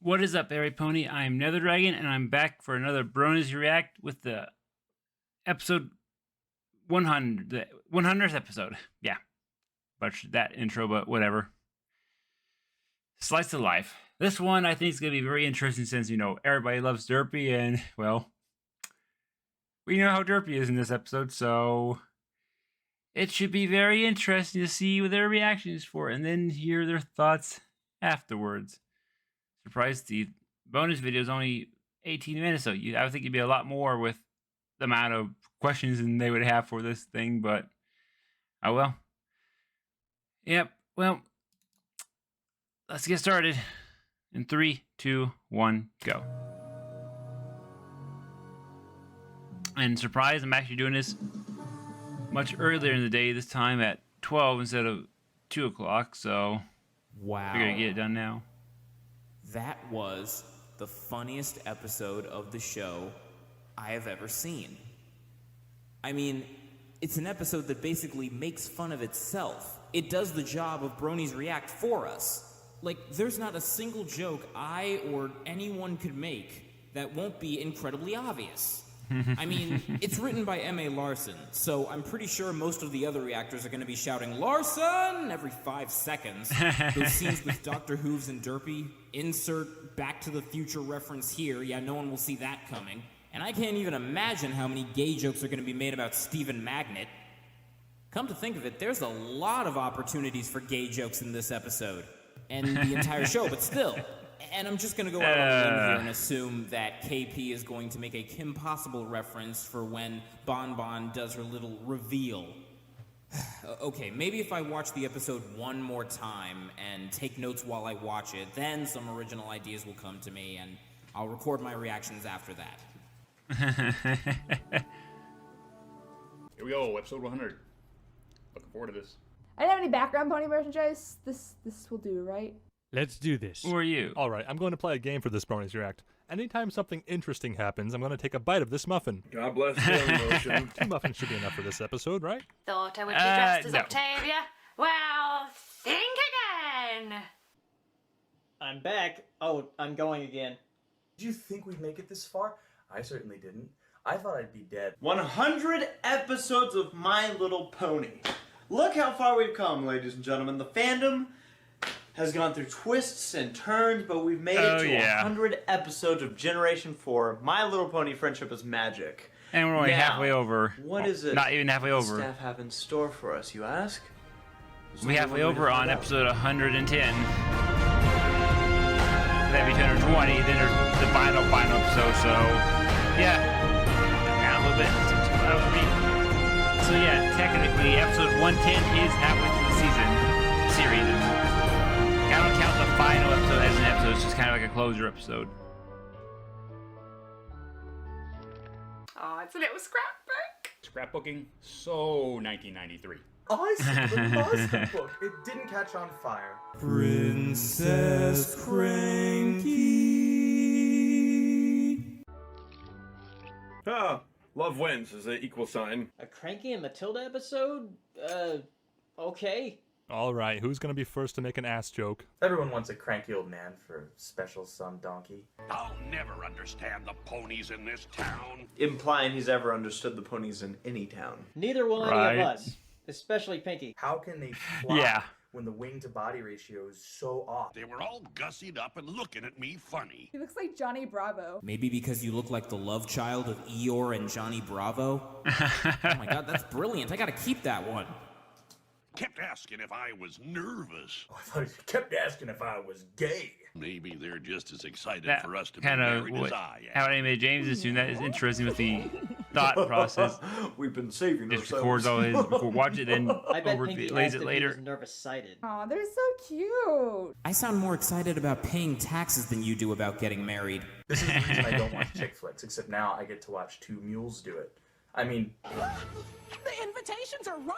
What is up, Airy Pony? I'm Nether Dragon, and I'm back for another Bronies React with the episode 100, the 100th episode. Yeah, butchered that intro, but whatever. Slice of life. This one I think is going to be very interesting since, you know, everybody loves Derpy, and, well, we know how Derpy is in this episode, so it should be very interesting to see what their reaction is for, and then hear their thoughts afterwards. Surprised the bonus video is only 18 minutes, so I would think it'd be a lot more with the amount of questions than they would have for this thing, but oh well. Yep, well, let's get started. In 3, 2, 1, go. And surprise, I'm actually doing this much earlier in the day, this time at 12 instead of 2 o'clock, so wow. We're gonna get it done now. That was the funniest episode of the show I have ever seen. I mean, it's an episode that basically makes fun of itself. It does the job of Bronies React for us. Like, there's not a single joke I or anyone could make that won't be incredibly obvious. I mean, it's written by M.A. Larson, so I'm pretty sure most of the other reactors are going to be shouting, "Larson!" every 5 seconds. Those scenes with Dr. Hooves and Derpy, insert Back to the Future reference here, yeah, no one will see that coming. And I can't even imagine how many gay jokes are going to be made about Stephen Magnet. Come to think of it, there's a lot of opportunities for gay jokes in this episode, and the entire show, but still. And I'm just going to go out on a limb here and assume that KP is going to make a Kim Possible reference for when Bon Bon does her little reveal. Okay, maybe if I watch the episode one more time and take notes while I watch it, then some original ideas will come to me, and I'll record my reactions after that. Here we go, episode 100. Looking forward to this. I didn't have any background pony merchandise. This will do, right? Let's do this. Who are you? All right, I'm going to play a game for this Bronies React. Anytime something interesting happens, I'm going to take a bite of this muffin. God bless the emotion. 2 muffins should be enough for this episode, right? Thought I would be dressed as no. Octavia. Well, think again. I'm back. Oh, I'm going again. Did you think we'd make it this far? I certainly didn't. I thought I'd be dead. 100 episodes of My Little Pony. Look how far we've come, ladies and gentlemen. The fandom has gone through twists and turns, but we've made it to 100 episodes of Generation 4. My Little Pony Friendship is Magic. And we're only Now, halfway over. What is it? Not even halfway the over. staff have in store for us, you ask? We halfway over on episode 110. That'd be 220. Then there's the final episode. So yeah, down a little bit. So yeah, technically episode 110 is halfway through the series. I don't count the final episode as an episode. It's just kind of like a closure episode. Oh, it's a little scrapbook. Scrapbooking, so 1993. I simply lost the book. It didn't catch on fire. Princess Cranky. Ah, love wins is an equal sign. A Cranky and Matilda episode? Okay. All right, who's going to be first to make an ass joke? Everyone wants a cranky old man for a special son donkey. I'll never understand the ponies in this town. Implying he's ever understood the ponies in any town. Neither will any of us. Especially Pinky. How can they fly when the wing-to-body ratio is so off? They were all gussied up and looking at me funny. He looks like Johnny Bravo. Maybe because you look like the love child of Eeyore and Johnny Bravo? Oh my god, that's brilliant. I gotta keep that one. Kept asking if I was nervous. I thought he kept asking if I was gay. Maybe they're just as excited That for us to be kind of married as I am. how Anime James is doing that is interesting with the thought process. We've been saving Just ourselves. records all his, watch it, then I bet Pinky overlays asked it if later. he was nervous-sighted. Aw, they're so cute. I sound more excited about paying taxes than you do about getting married. This is the reason I don't watch chick flicks, except now I get to watch 2 mules do it. I mean... The invitations are wrong.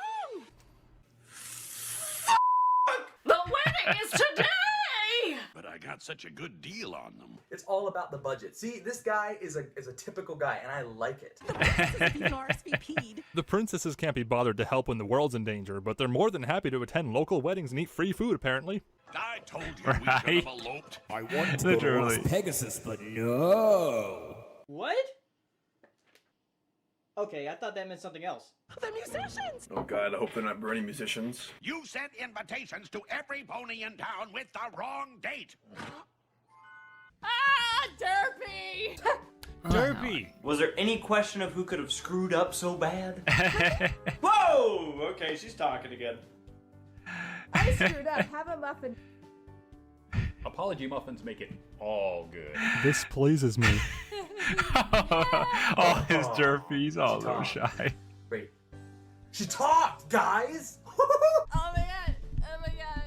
The wedding is today. But I got got such a good deal on them. It's all about the budget. See, this guy is a typical guy, and I like it. The princesses can't be bothered to help when the world's in danger, but they're more than happy to attend local weddings and eat free food, apparently. I told you we should have eloped. I wanted to go to Las Pegasus, but no. What? Okay, I thought that meant something else. The musicians! Oh god, I hope they're not Brony musicians. You sent invitations to every pony in town with the wrong date. Ah, Derpy! Derpy. Was there any question of who could have screwed up so bad? Whoa! Okay, she's talking again. I screwed up. Have a muffin. Apology muffins make it all good. This pleases me. All his derpies, all so shy. Wait. She talked, guys! Oh my god! Oh my god!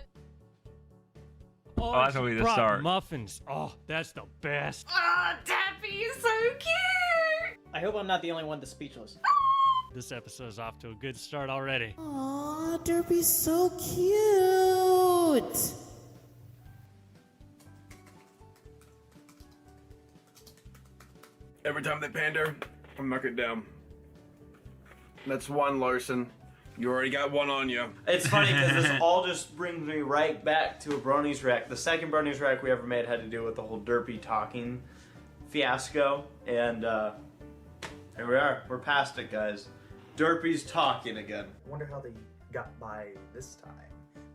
Oh, that's gonna be the start. Muffins. Oh, that's the best. Oh, Derpy is so cute! I hope I'm not the only one that's speechless. This episode's off to a good start already. Aw, Derpy's so cute. Every time they pander, I knock it down. That's one, Larson. You already got one on you. It's funny because this all just brings me right back to a Bronies React. The second Bronies React we ever made had to do with the whole Derpy talking fiasco. And here we are. We're past it, guys. Derpy's talking again. I wonder how they got by this time.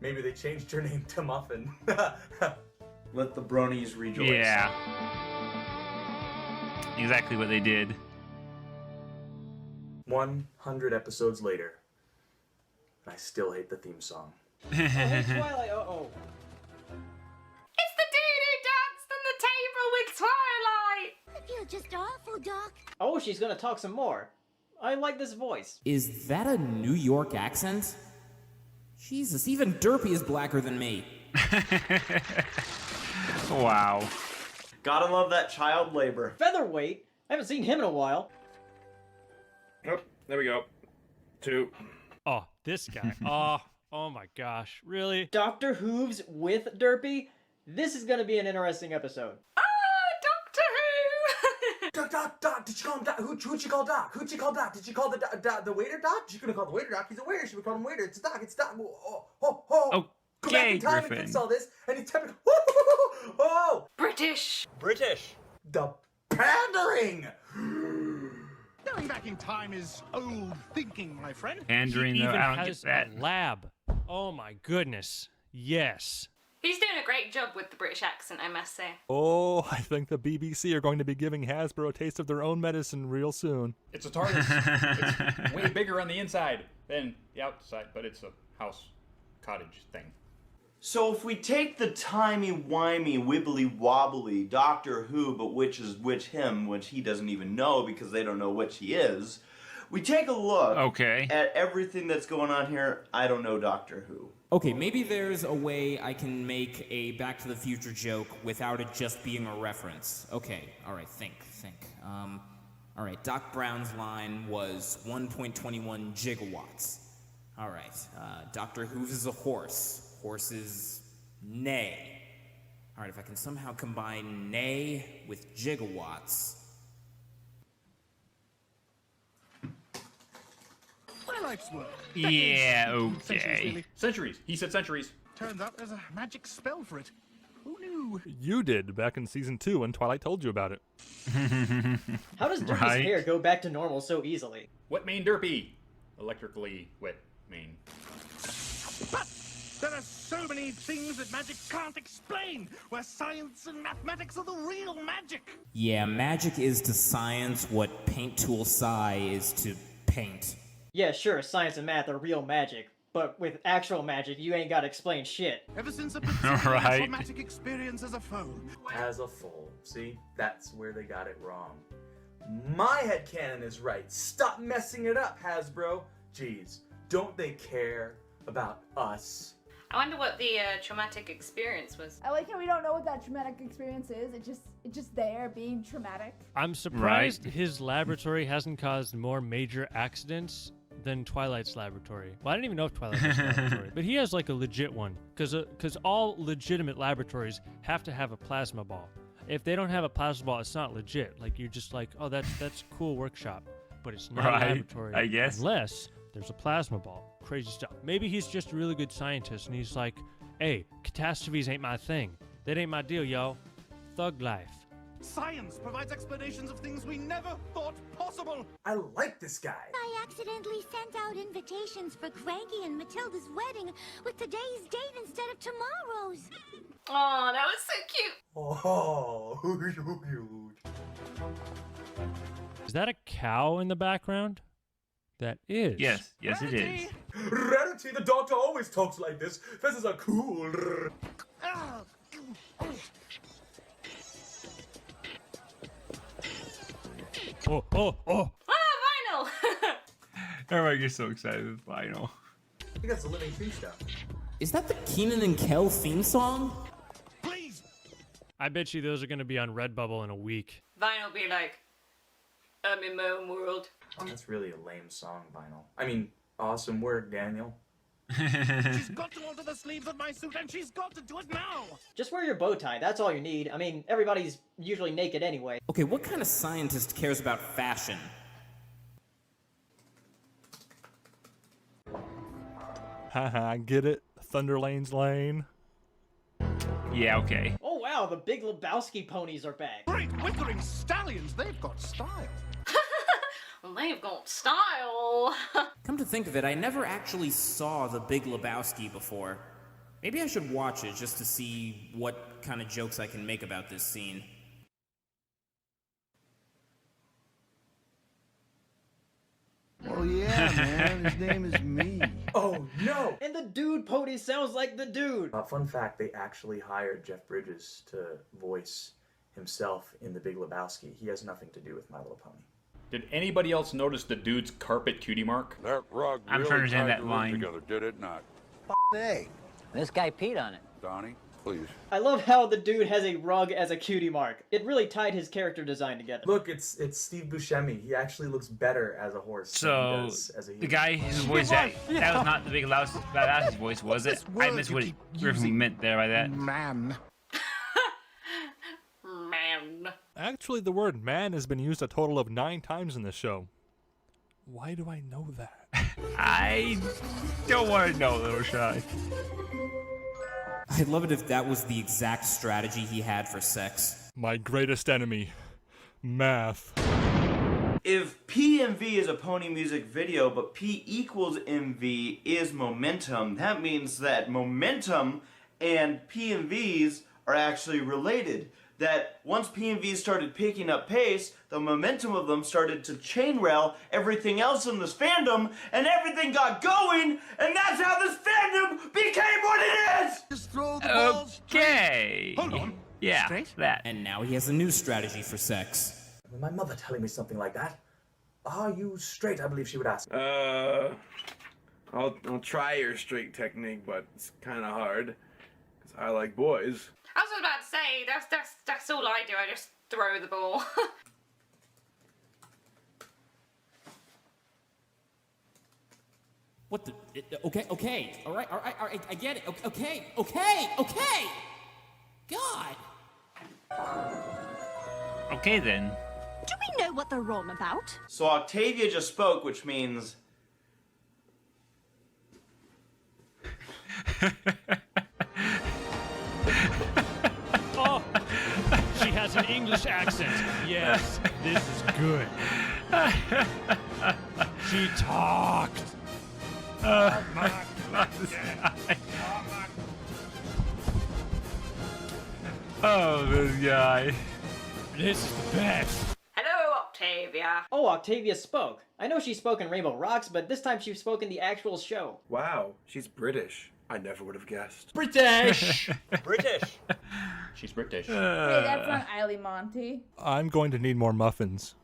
Maybe they changed her name to Muffin. Let the Bronies rejoice. Yeah. Exactly what they did. 100 episodes later, and I still hate the theme song. Oh, hey, Twilight. Uh-oh. It's the doo-doo dance on the table with Twilight! I feel just awful, Doc. Oh, she's gonna talk some more. I like this voice. Is that a New York accent? Jesus, even Derpy is blacker than me. Wow. Gotta love that child labor. Featherweight? I haven't seen him in a while. Oh, there we go. 2. Oh, this guy. Oh my gosh. Really? Dr. Hooves with Derpy? This is gonna be an interesting episode. Doctor Who! Doc, did you call him Doc? Who'd you call Doc? Who'd you call Doc? Did you call the waiter Doc? She couldn't call the waiter Doc. He's a waiter. She would call him waiter. It's Doc. It's Doc. Oh. Go back in time and fix all this. And he's tapping. Oh! British. The pandering! Going back in time is old thinking, my friend. Pandering, He though, even I don't has get that. a lab. Oh my goodness. Yes. He's doing a great job with the British accent, I must say. Oh, I think the BBC are going to be giving Hasbro a taste of their own medicine real soon. It's a TARDIS. It's way bigger on the inside than the outside, but it's a house cottage thing. So if we take the timey-wimey, wibbly-wobbly Doctor Who, but which is which him, which he doesn't even know because they don't know which he is, we take a look at everything that's going on here. I don't know Doctor Who. Okay, maybe there's a way I can make a Back to the Future joke without it just being a reference. Okay, alright, think. Alright, Doc Brown's line was 1.21 gigawatts. Alright, Dr. Hooves is a horse. Horse is neigh. Alright, if I can somehow combine neigh with gigawatts. Twilight's work. Yeah, okay. Centuries. He said centuries. Turns out there's a magic spell for it. Who knew? You did back in season 2 when Twilight told you about it. How does Derpy's hair go back to normal so easily? Wet Mane Derpy. Electrically wet mane. But there are so many things that magic can't explain, where science and mathematics are the real magic. Yeah, magic is to science what Paint Tool Psi is to paint. Yeah, sure, science and math are real magic, but with actual magic, you ain't gotta explain shit. Ever since a Right. traumatic experience as a foe. As a foal. See? That's where they got it wrong. My headcanon is right. Stop messing it up, Hasbro. Jeez, don't they care about us? I wonder what the traumatic experience was. I like how we don't know what that traumatic experience is. It's just there being traumatic. I'm surprised his laboratory hasn't caused more major accidents than Twilight's laboratory. Well, I didn't even know if Twilight has a laboratory, but he has like a legit one. Because all legitimate laboratories have to have a plasma ball. If they don't have a plasma ball, it's not legit. Like, you're just like, oh, that's a cool workshop. But it's not a laboratory. I guess. Unless there's a plasma ball. Crazy stuff. Maybe he's just a really good scientist, and he's like, hey, catastrophes ain't my thing. That ain't my deal, yo. Thug life. Science provides explanations of things we never thought possible. I like this guy. I accidentally sent out invitations for Cranky and Matilda's wedding with today's date instead of tomorrow's. Oh, that was so cute. Oh, huge. Is that a cow in the background? That is. Yes, it is. Rarity, the doctor always talks like this. This are cool. Oh. Ah, Vinyl! Everybody gets so excited with Vinyl. I think that's a living theme stuff. Is that the Keenan and Kel theme song? Please. I bet you those are going to be on Redbubble in a week. Vinyl be like, I'm in my own world. That's really a lame song, Vinyl. I mean, awesome work, Daniel. She's got to alter the sleeves of my suit, and she's got to do it now. Just wear your bow tie. That's all you need. I mean, everybody's usually naked anyway. Okay, what kind of scientist cares about fashion? Haha, I get it. Thunderlane's lane. Yeah, okay. Oh wow, the Big Lebowski ponies are back. Great withering stallions, they've got style. Well, they've got style. Come to think of it, I never actually saw The Big Lebowski before. Maybe I should watch it just to see what kind of jokes I can make about this scene. Oh yeah, man, his name is me. Oh no! And the dude pony sounds like the dude. Fun fact, they actually hired Jeff Bridges to voice himself in The Big Lebowski. He has nothing to do with My Little Pony. Did anybody else notice the dude's carpet cutie mark? That rug I'm really trying to understand tied that the room line. together, did it not? Hey, this guy peed on it. Donnie, please. I love how the dude has a rug as a cutie mark. It really tied his character design together. Look, it's Steve Buscemi. He actually looks better as a horse than he So, does as a the human. guy whose voice that was not the Big Lebowski's voice, was it? I missed what Griffin meant there by that. Man. Man. Actually, the word man has been used a total of 9 times in this show. Why do I know that? I don't want to know, Little Shy. I'd love it if that was the exact strategy he had for sex. My greatest enemy, math. If P and V is a pony music video, but P equals MV is momentum, that means that momentum and P and V's are actually related. That once P and V started picking up pace, the momentum of them started to chain rail everything else in this fandom, and everything got going, and that's how this fandom became what it is! Just throw the ball Okay. Hold on. Yeah, Straight? that. And now he has a new strategy for sex. My mother telling me something like that. Are you straight? I believe she would ask. I'll try your straight technique, but it's kind of hard because I like boys. I was about to say, that's all I do. I just throw the ball. What the? Okay. All right. I get it. Okay. God. Okay, then. Do we know what they're on about? So Octavia just spoke, which means... Oh, she has an English accent. Yes, this is good. She talked. Oh, this guy. This is the best. Hello, Octavia. Oh, Octavia spoke. I know she spoke in Rainbow Rocks, but this time she spoke in the actual show. Wow, she's British. I never would have guessed. British! British. She's British. Hey, that's not Eily Monty. I'm going to need more muffins.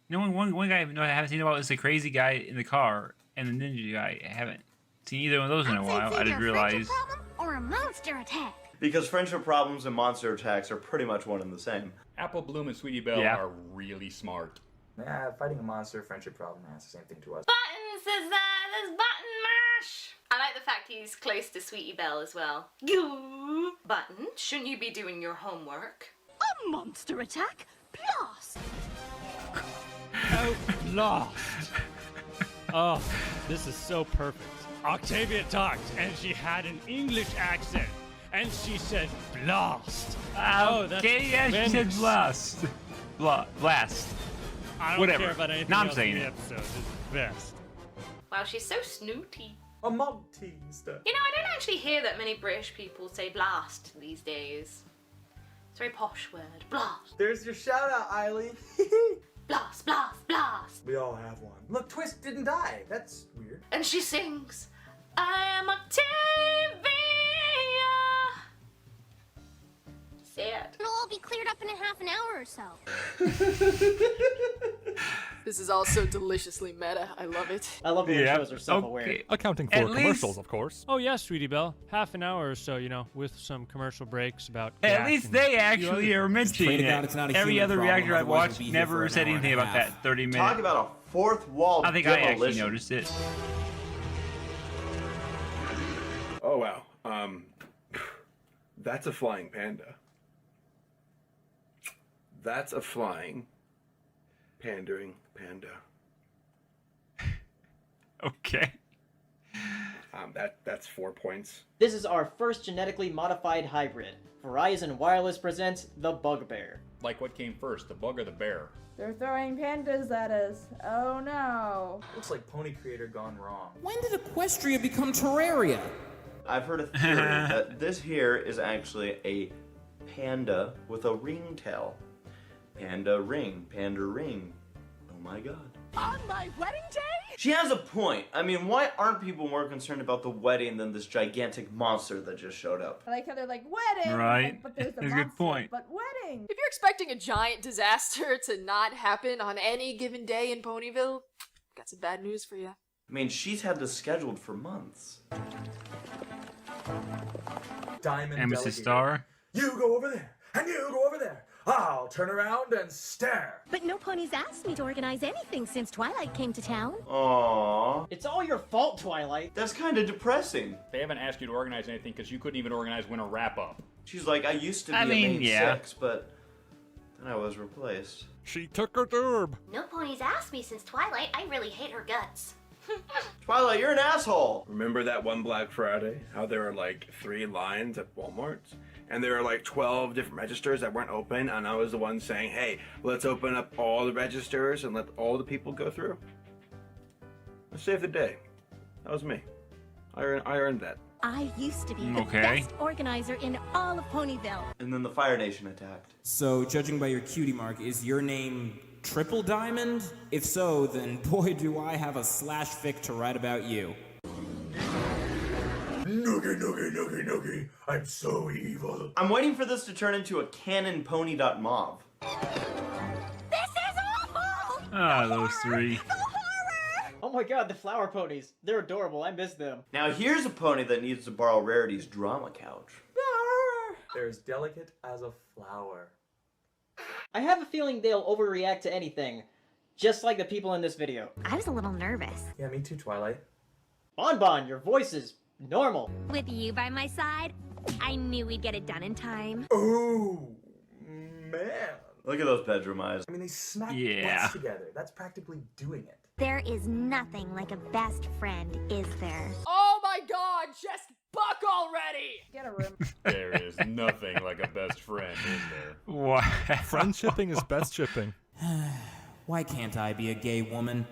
You know, one guy I haven't seen about is the crazy guy in the car and the ninja guy. I haven't seen either one of those in a while. I didn't realize. Or a monster attack. Because friendship problems and monster attacks are pretty much one and the same. Apple Bloom and Sweetie Belle are really smart. Yeah, fighting a monster, friendship problem, that's the same thing to us. Button says there's button mash. I like the fact he's close to Sweetie Belle as well. Button, shouldn't you be doing your homework? A monster attack? Blast! Oh, blast! Oh, this is so perfect. Octavia talked, and she had an English accent, and she said blast. Oh, that's okay, yeah, she said tremendous. blast. Blast. I don't Whatever. care about anything Now I'm else saying in the it. episode. It's the best. Wow, she's so snooty. A Maltese. You know, I don't actually hear that many British people say blast these days. It's a very posh word. Blast. There's your shout out, Eileen. Blast, blast, blast. We all have one. Look, Twist didn't die. That's weird. And she sings, I am Octavia. Sad. It'll all be cleared up in a half an hour or so. This is also deliciously meta. I love it. I love when Yeah, shows are self-aware. okay. Accounting for At commercials, least- of course. Oh yeah, Sweetie Belle. Half an hour or so, you know, with some commercial breaks about. At gas least and they a few actually other are mentioning Pray to it. God it's not a Every human other problem, reactor I've otherwise watched we'll be here never for an said hour anything and a about half. that 30 minutes. Talk about a fourth wall I think I actually demolition. noticed it. Oh wow. That's a flying panda. That's a flying, pandering panda. Okay. That's 4 points. This is our first genetically modified hybrid. Verizon Wireless presents the Bugbear. Like what came first, the bug or the bear? They're throwing pandas at us. Oh no. Looks like Pony Creator gone wrong. When did Equestria become Terraria? I've heard a theory that this here is actually a panda with a ringtail. Panda ring, panda ring. Oh my god. On my wedding day? She has a point. I mean, why aren't people more concerned about the wedding than this gigantic monster that just showed up? I like how they're like, wedding! Right. But there's the That's a good monster, point. But wedding! If you're expecting a giant disaster to not happen on any given day in Ponyville, got some bad news for you. I mean, she's had this scheduled for months. Diamond Amethyst Delegator. Star. You go over there, and you go over there. I'll turn around and stare. But no ponies asked me to organize anything since Twilight came to town. Aww. It's all your fault, Twilight. That's kind of depressing. They haven't asked you to organize anything because you couldn't even organize winter wrap-up. She's like, I used to be I a mean, main yeah. 6, but then I was replaced. She took her derb. No ponies asked me since Twilight. I really hate her guts. Twilight, you're an asshole. Remember that one Black Friday? How there were like 3 lines at Walmart's? And there were like 12 different registers that weren't open, and I was the one saying, hey, let's open up all the registers and let all the people go through. Let's save the day. That was me. I earned that. I used to be the Okay. best organizer in all of Ponyville. And then the Fire Nation attacked. So, judging by your cutie mark, is your name Triple Diamond? If so, then boy do I have a slash fic to write about you. Noogie, noogie, noogie, noogie. I'm so evil. I'm waiting for this to turn into a canon pony.mov. This is awful! Ah, those 3. Oh my god, the flower ponies. They're adorable. I miss them. Now here's a pony that needs to borrow Rarity's drama couch. They're as delicate as a flower. I have a feeling they'll overreact to anything, just like the people in this video. I was a little nervous. Yeah, me too, Twilight. Bonbon, your voice is normal. With you by my side, I knew we'd get it done in time. Oh, man. Look at those bedroom eyes. I mean, they smack Yeah. butts together. That's practically doing it. There is nothing like a best friend, is there? Oh my god, just buck already! Get a room. There is nothing like a best friend, is there? Wow. Friendshipping is best shipping. Why can't I be a gay woman?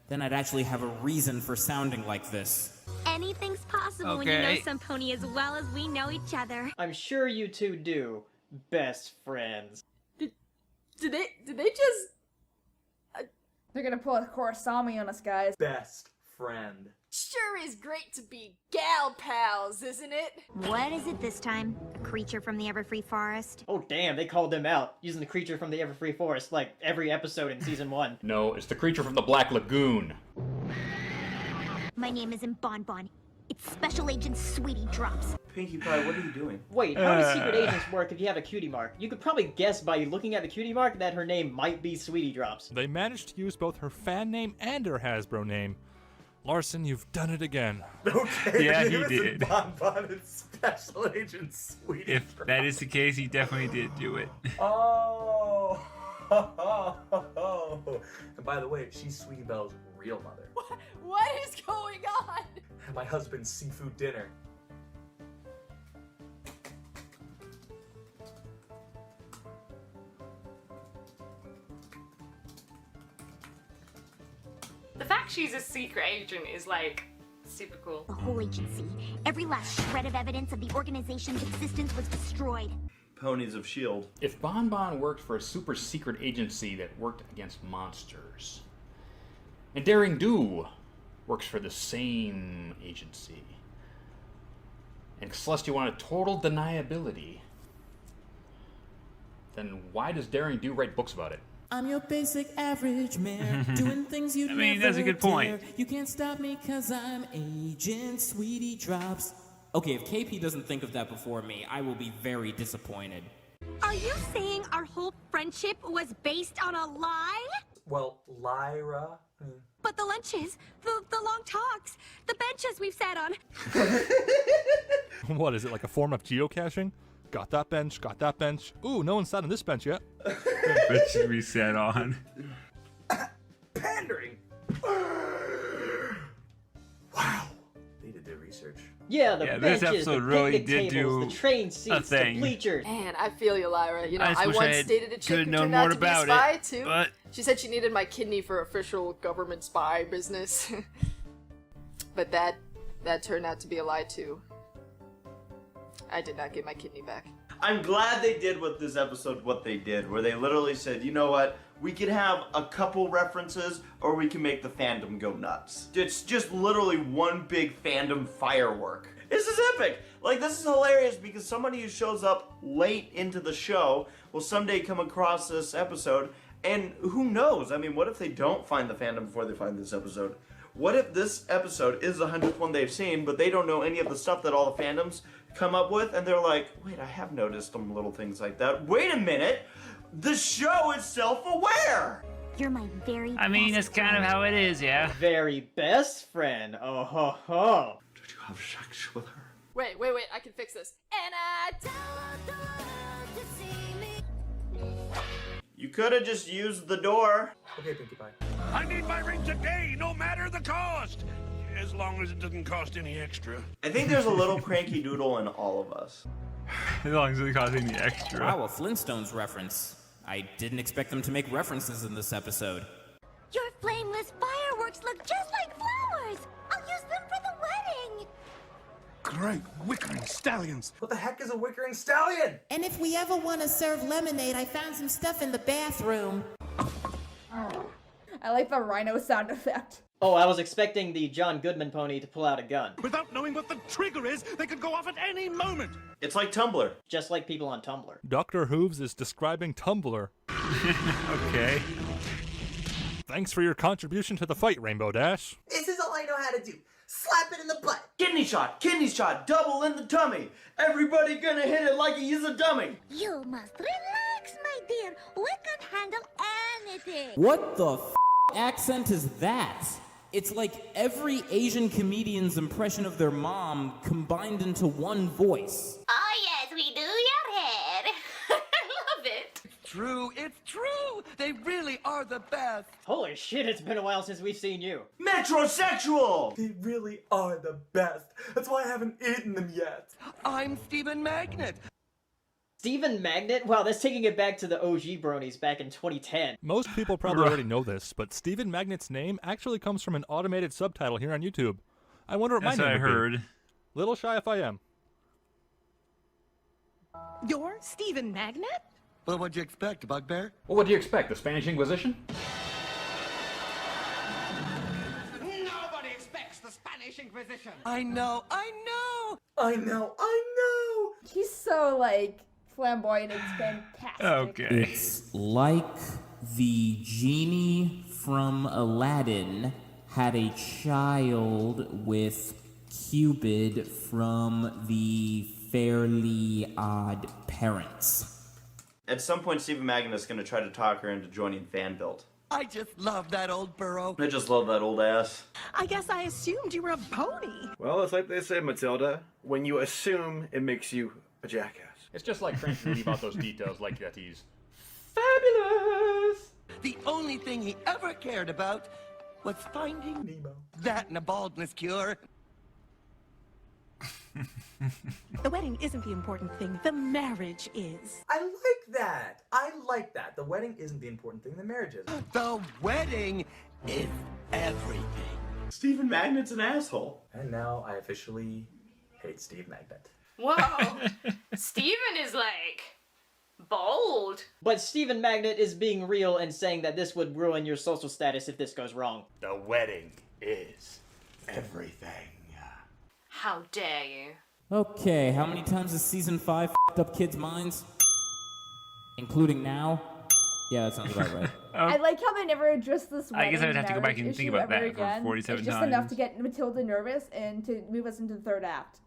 Then I'd actually have a reason for sounding like this. Anything's possible when you know Okay. some pony as well as we know each other. I'm sure you two do. Best friends. Did they just... They're gonna pull a Korosami on us, guys. Best friend. Sure is great to be gal pals, isn't it? What is it this time? A creature from the Everfree Forest? Oh damn, they called them out, using the creature from the Everfree Forest like every episode in season 1. No, it's the creature from the Black Lagoon. My name isn't Bonbon. It's Special Agent Sweetie Drops. Pinkie Pie, what are you doing? Wait, how do secret agents work if you have a cutie mark? You could probably guess by looking at the cutie mark that her name might be Sweetie Drops. They managed to use both her fan name and her Hasbro name. Larson, you've done it again. Okay. Yeah, he did. Bonbon and Special Agent Sweetie. If that is the case, he definitely did do it. Oh. And by the way, she's Sweetie Belle's real mother. What is going on? And my husband's seafood dinner. The fact she's a secret agent is like super cool. The whole agency, every last shred of evidence of the organization's existence was destroyed. Ponies of S.H.I.E.L.D. If Bonbon worked for a super secret agency that worked against monsters, and Daring Do works for the same agency, and Celestia wanted total deniability, then why does Daring Do write books about it? I'm your basic average man, doing things you never that's a good point. dare. You can't stop me cause I'm Agent Sweetie Drops. Okay, if KP doesn't think of that before me, I will be very disappointed. Are you saying our whole friendship was based on a lie? Well, Lyra. But the lunches, the long talks, the benches we've sat on. What, is it like a form of geocaching? Got that bench, got that bench. Ooh, no one sat on this bench yet. What should we set on? Pandering. Wow. They did their research. Yeah, the this benches, episode the really picnic did tables, do the train seats, the thing. bleachers. Man, I feel you, Lyra. You know, I just I wish I once had- dated a chick could've who known turned more out to be a about spy, it, too. but- She said she needed my kidney for official government spy business. But that turned out to be a lie, too. I did not get my kidney back. I'm glad they did with this episode what they did, where they literally said, you know what, we could have a couple references, or we can make the fandom go nuts. It's just literally one big fandom firework. This is epic! Like, this is hilarious because somebody who shows up late into the show will someday come across this episode, and who knows? I mean, what if they don't find the fandom before they find this episode? What if this episode is the 100th one they've seen, but they don't know any of the stuff that all the fandoms come up with, and they're like, wait, I have noticed some little things like that. Wait a minute! The show is self-aware! You're my very I mean, that's kind of how it is, yeah. Very best friend. Oh ho ho. Did you have sex with her? Wait, I can fix this. And I You could have just used the door. Okay, Pinkie Pie. I need my ring today, no matter the cost. As long as it doesn't cost any extra. I think there's a little cranky doodle in all of us. As long as it costs any extra. Wow, a Flintstones reference. I didn't expect them to make references in this episode. Your flameless fireworks look just like flowers. I'll use them for the wedding. Great Wickering stallions. What the heck is a Wickering stallion? And if we ever want to serve lemonade, I found some stuff in the bathroom. I like the rhino sound effect. Oh, I was expecting the John Goodman pony to pull out a gun. Without knowing what the trigger is, they could go off at any moment. It's like Tumblr. Just like people on Tumblr. Dr. Hooves is describing Tumblr. Okay. Thanks for your contribution to the fight, Rainbow Dash. This is all I know how to do. Slap it in the butt. Kidney shot, double in the tummy. Everybody gonna hit it like he's a dummy. You must relax, my dear. We can handle anything. What the accent is that? It's like every Asian comedian's impression of their mom combined into one voice. Oh yes, we do your head. I love it. It's true! They really are the best! Holy shit, it's been a while since we've seen you. Metrosexual! They really are the best. That's why I haven't eaten them yet. I'm Stephen Magnet. Stephen Magnet? Wow, that's taking it back to the OG Bronies back in 2010. Most people probably already know this, but Stephen Magnet's name actually comes from an automated subtitle here on YouTube. I wonder what That's my name what I would heard. be. Little shy if I am. You're Stephen Magnet? Well, what'd you expect, Bugbear? Well, what do you expect? The Spanish Inquisition? Nobody expects the Spanish Inquisition! I know! He's so, like, flamboyant. It's fantastic. Okay. It's like the genie from Aladdin had a child with Cupid from the Fairly Odd Parents. At some point, Stephen Magnet is going to try to talk her into joining Fanbuilt. I just love that old burro. I just love that old ass. I guess I assumed you were a pony. Well, it's like they say, Matilda, when you assume, it makes you a jackass. It's just like Frank reading about those details, like that he's fabulous. The only thing he ever cared about was finding Nemo. That and a baldness cure. The wedding isn't the important thing. The marriage is. I like that. I like that. The wedding isn't the important thing. The marriage is. The wedding is everything. Stephen Magnet's an asshole. And now I officially hate Steve Magnet. Whoa. Steven is like bold. But Stephen Magnet is being real and saying that this would ruin your social status if this goes wrong. The wedding is everything. How dare you? Okay, how many times has season 5 f***ed up kids' minds? Including now? Yeah, that sounds about right. I like how they never addressed this wedding I guess I'd have to go back and marriage think issue about ever that for again. 47 It's just times. enough to get Matilda nervous and to move us into the third act.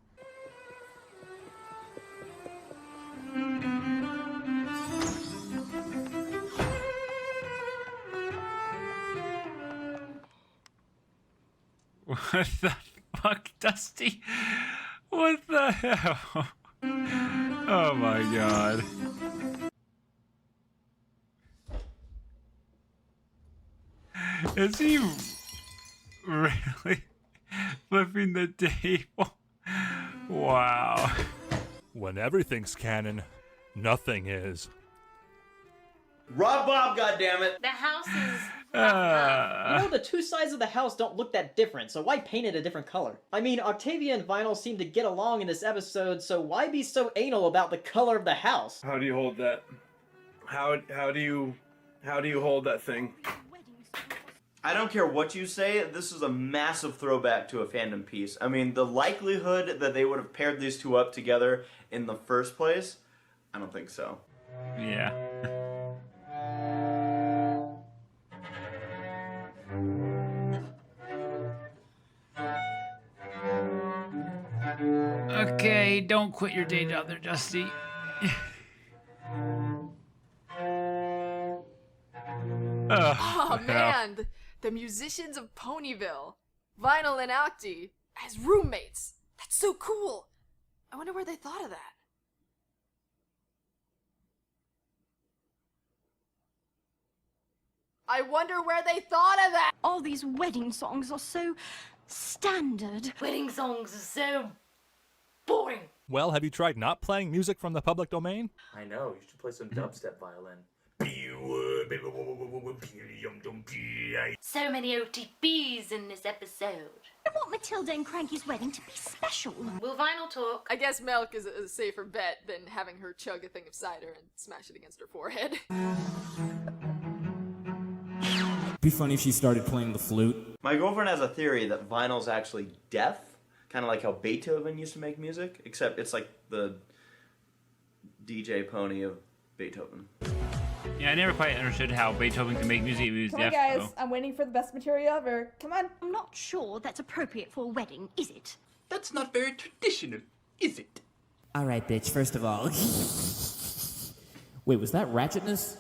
What the fuck, Dusty? What the hell? Oh my god. Is he really flipping the table? Wow. When everything's canon, nothing is. Rob Bob, goddammit! The house is... You know, the two sides of the house don't look that different, so why paint it a different color? I mean, Octavia and Vinyl seem to get along in this episode, so why be so anal about the color of the house? How do you hold that? How do you hold that thing? I don't care what you say, this is a massive throwback to a fandom piece. I mean, the likelihood that they would have paired these two up together in the first place, I don't think so. Yeah. Okay, don't quit your day job there, Dusty. Oh man, the musicians of Ponyville, Vinyl and Octi, as roommates. That's so cool. I wonder where they thought of that. I wonder where they thought of that. All these wedding songs are so standard. Wedding songs are so boring. Well, have you tried not playing music from the public domain? I know. You should play some dubstep violin. So many OTPs in this episode. I want Matilda and Cranky's wedding to be special. Will Vinyl talk? I guess milk is a safer bet than having her chug a thing of cider and smash it against her forehead. Be funny if she started playing the flute. My girlfriend has a theory that Vinyl's actually deaf, kind of like how Beethoven used to make music, except it's like the DJ pony of Beethoven. Yeah, I never quite understood how Beethoven could make music if he was Come on, deaf, guys. though. I'm waiting for the best material ever. Come on. I'm not sure that's appropriate for a wedding, is it? That's not very traditional, is it? Alright, bitch, first of all. Wait, was that Ratchetness?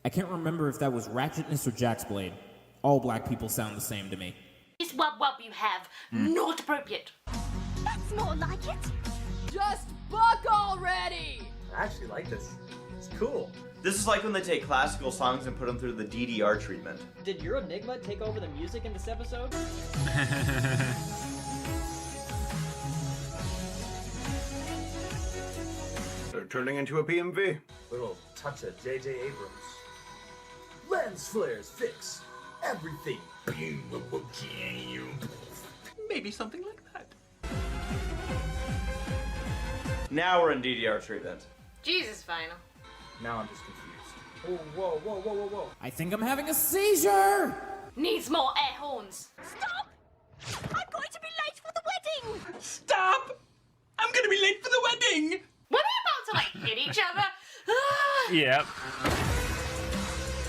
I can't remember if that was Ratchetness or Jack's Blade. All black people sound the same to me. This wub wub you have, not appropriate. That's more like it. Just buck already! I actually like this. It's cool. This is like when they take classical songs and put them through the DDR treatment. Did your Enigma take over the music in this episode? They're turning into a PMV. Little touch of J.J. Abrams. Lens flares fix everything. Maybe something like that. Now we're in DDR treatment. Jesus, Vinyl. Now I'm just confused. Oh, whoa. I think I'm having a seizure! Needs more air horns. Stop! I'm going to be late for the wedding! Stop! I'm gonna be late for the wedding! Were they about to, like, hit each other? Yep.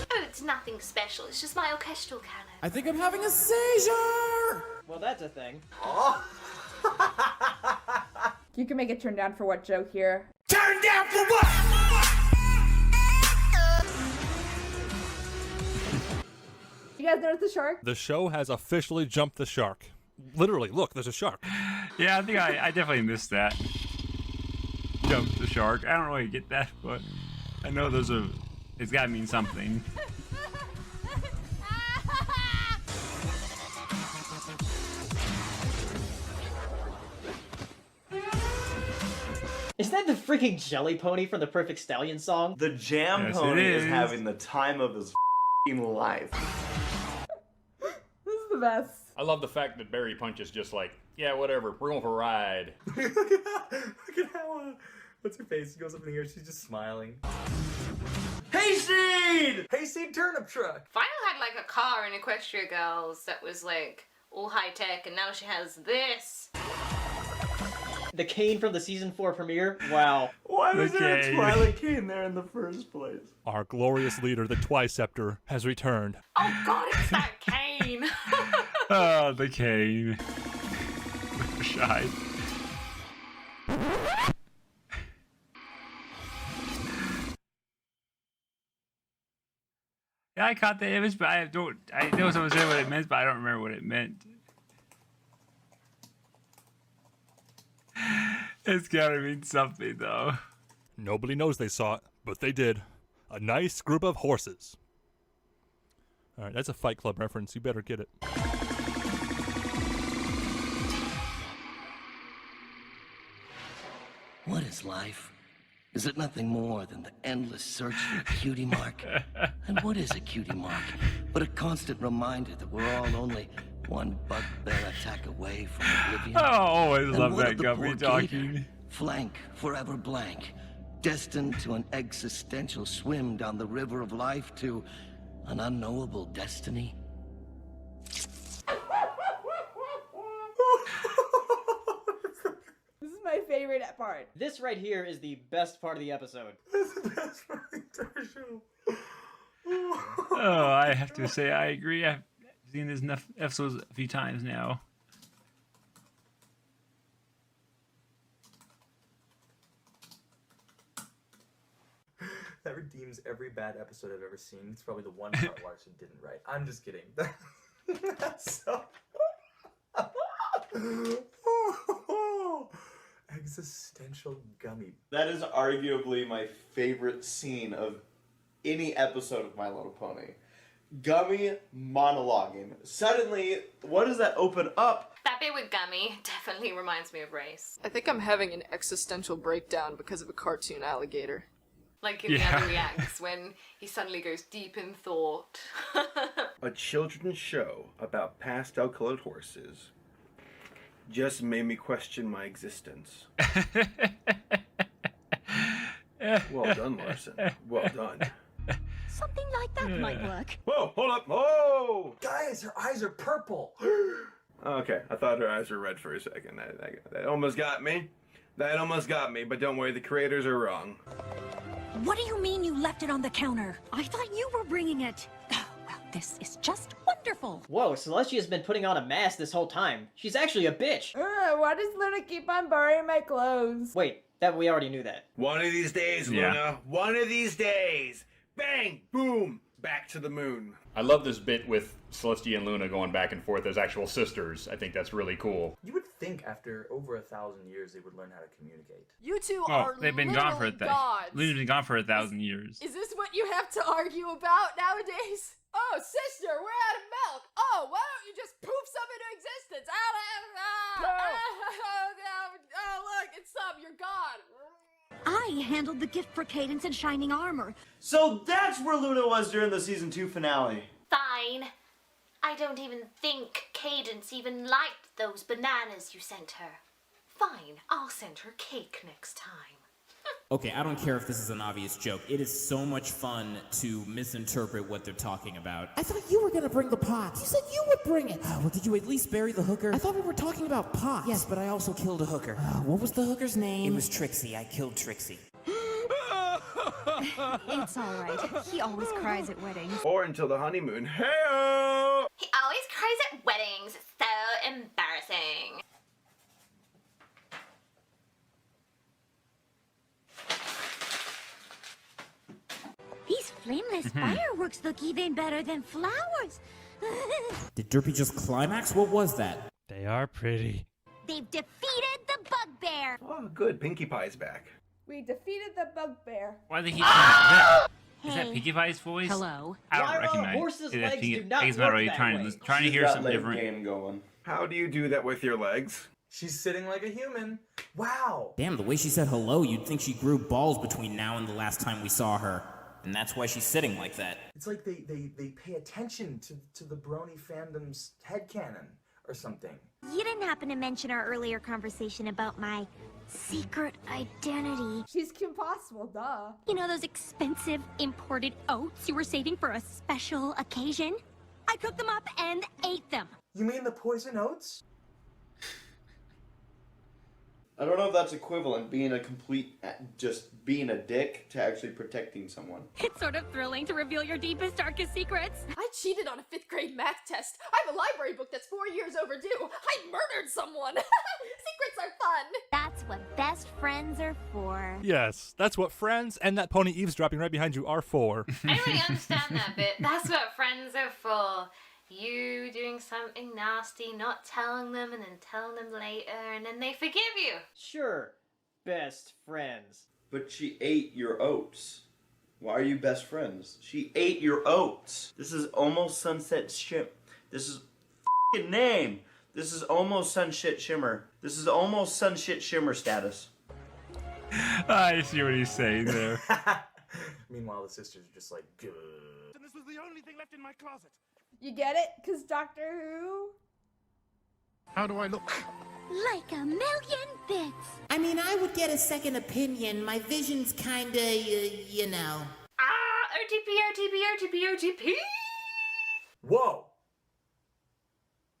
Oh, it's nothing special. It's just my orchestral canon. I think I'm having a seizure! Well, that's a thing. Oh. You can make it turn down for what joke here? Turn down for what? You guys notice the shark? The show has officially jumped the shark. Literally, look, there's a shark. Yeah, I think I definitely missed that. Jump the shark. I don't really get that, but I know it's gotta mean something. Is that the freaking jelly pony from the Perfect Stallion song? The jam pony is having the time of his life. This is the best. I love the fact that Barry Punch is just like, yeah, whatever, we're going for a ride. Look at how, what's her face? She goes up in the air, she's just smiling. Hayseed! Hayseed turnip truck! Final had like a car in Equestria Girls that was like all high tech, and now she has this. The cane from the season 4 premiere? Wow. Why was there a Twilight cane there in the first place? Our glorious leader, the Twiceptor, has returned. Oh god, it's that cane! Oh, the cane. Shy. Yeah, I caught the image, but I know someone said what it meant, but I don't remember what it meant. It's gotta mean something, though. Nobody knows they saw it, but they did. A nice group of horses. Alright, that's a Fight Club reference. You better get it. What is life? Is it nothing more than the endless search for a cutie mark? And what is a cutie mark but a constant reminder that we're all only one bugbear attack away from oblivion? I always And love what that of the Guppy poor talking. gator, flank forever blank, destined to an existential swim down the river of life to an unknowable destiny? This is my favorite part. This right here is the best part of the episode. This is the best part of the entire show. Oh, I have to say I agree. I've seen this enough episodes a few times now. That redeems every bad episode I've ever seen. It's probably the one part Larson didn't write. I'm just kidding. That's so... Existential gummy. That is arguably my favorite scene of any episode of My Little Pony. Gummy monologuing. Suddenly, what does that open up? That bit with Gummy definitely reminds me of Race. I think I'm having an existential breakdown because of a cartoon alligator. Like in the other reacts, when he suddenly goes deep in thought. A children's show about pastel-colored horses just made me question my existence. Well done, Larson. Well done. Something like that might work. Whoa, hold up. Whoa! Guys, her eyes are purple. Okay, I thought her eyes were red for a second. That almost got me. That almost got me, but don't worry, the creators are wrong. What do you mean you left it on the counter? I thought you were bringing it. Oh, well, this is just wonderful. Whoa, Celestia's been putting on a mask this whole time. She's actually a bitch. Why does Luna keep on borrowing my clothes? Wait, we already knew that. One of these days, Luna. One of these days. Bang! Boom! Back to the moon. I love this bit with Celestia and Luna going back and forth as actual sisters. I think that's really cool. You would think after over 1,000 years they would learn how to communicate. You two Oh, are they've been gone for gods. Luna's been gone for 1,000 years. Is this what you have to argue about nowadays? Oh, sister, we're out of milk. Oh, why don't you just poof some into existence? Oh, look, it's some. You're gone. I handled the gift for Cadence and Shining Armor. So that's where Luna was during the season 2 finale. Fine. I don't even think Cadence even liked those bananas you sent her. Fine, I'll send her cake next time. Okay, I don't care if this is an obvious joke. It is so much fun to misinterpret what they're talking about. I thought you were gonna bring the pot. You said you would bring it. Well, did you at least bury the hooker? I thought we were talking about pots. Yes, but I also killed a hooker. What was the hooker's name? It was Trixie. I killed Trixie. It's all right. He always cries at weddings. Or until the honeymoon. Hey-o! He always cries at weddings. It's so embarrassing. flameless fireworks look even better than flowers. Did Derpy just climax? What was that? They are pretty. They've defeated the bugbear. Oh, good. Pinkie Pie's back. We defeated the bugbear. Why did he is that Hey. Pinkie Pie's voice? Hello. I don't Lyra, recognize. horses' Yeah, legs Pinkie- do not He's work not really that trying way. to hear Got something leg different. game going. How do you do that with your legs? She's sitting like a human. Wow. Damn, the way she said hello, you'd think she grew balls between now and the last time we saw her. And that's why she's sitting like that. It's like they pay attention to the Brony fandom's headcanon or something. You didn't happen to mention our earlier conversation about my secret identity. She's Kim Possible, duh. You know those expensive imported oats you were saving for a special occasion? I cooked them up and ate them. You mean the poison oats? I don't know if that's equivalent, being a complete, just being a dick to actually protecting someone. It's sort of thrilling to reveal your deepest, darkest secrets. I cheated on a 5th grade math test. I have a library book that's 4 years overdue. I murdered someone. Secrets are fun. That's what best friends are for. Yes, that's what friends and that pony eavesdropping right behind you are for. I don't really understand that bit. That's what friends are for. You doing something nasty, not telling them, and then telling them later, and then they forgive you. Sure, best friends. But she ate your oats. Why are you best friends? She ate your oats. This is almost sunset shim. This is f***ing name. This is almost sunshit shimmer. This is almost sunshit shimmer status. I see what he's saying there. Meanwhile, the sisters are just like, good. And this was the only thing left in my closet. You get it? Because Doctor Who? How do I look? Like a million bits. I mean, I would get a second opinion. My vision's kinda, you know. OTP. Whoa!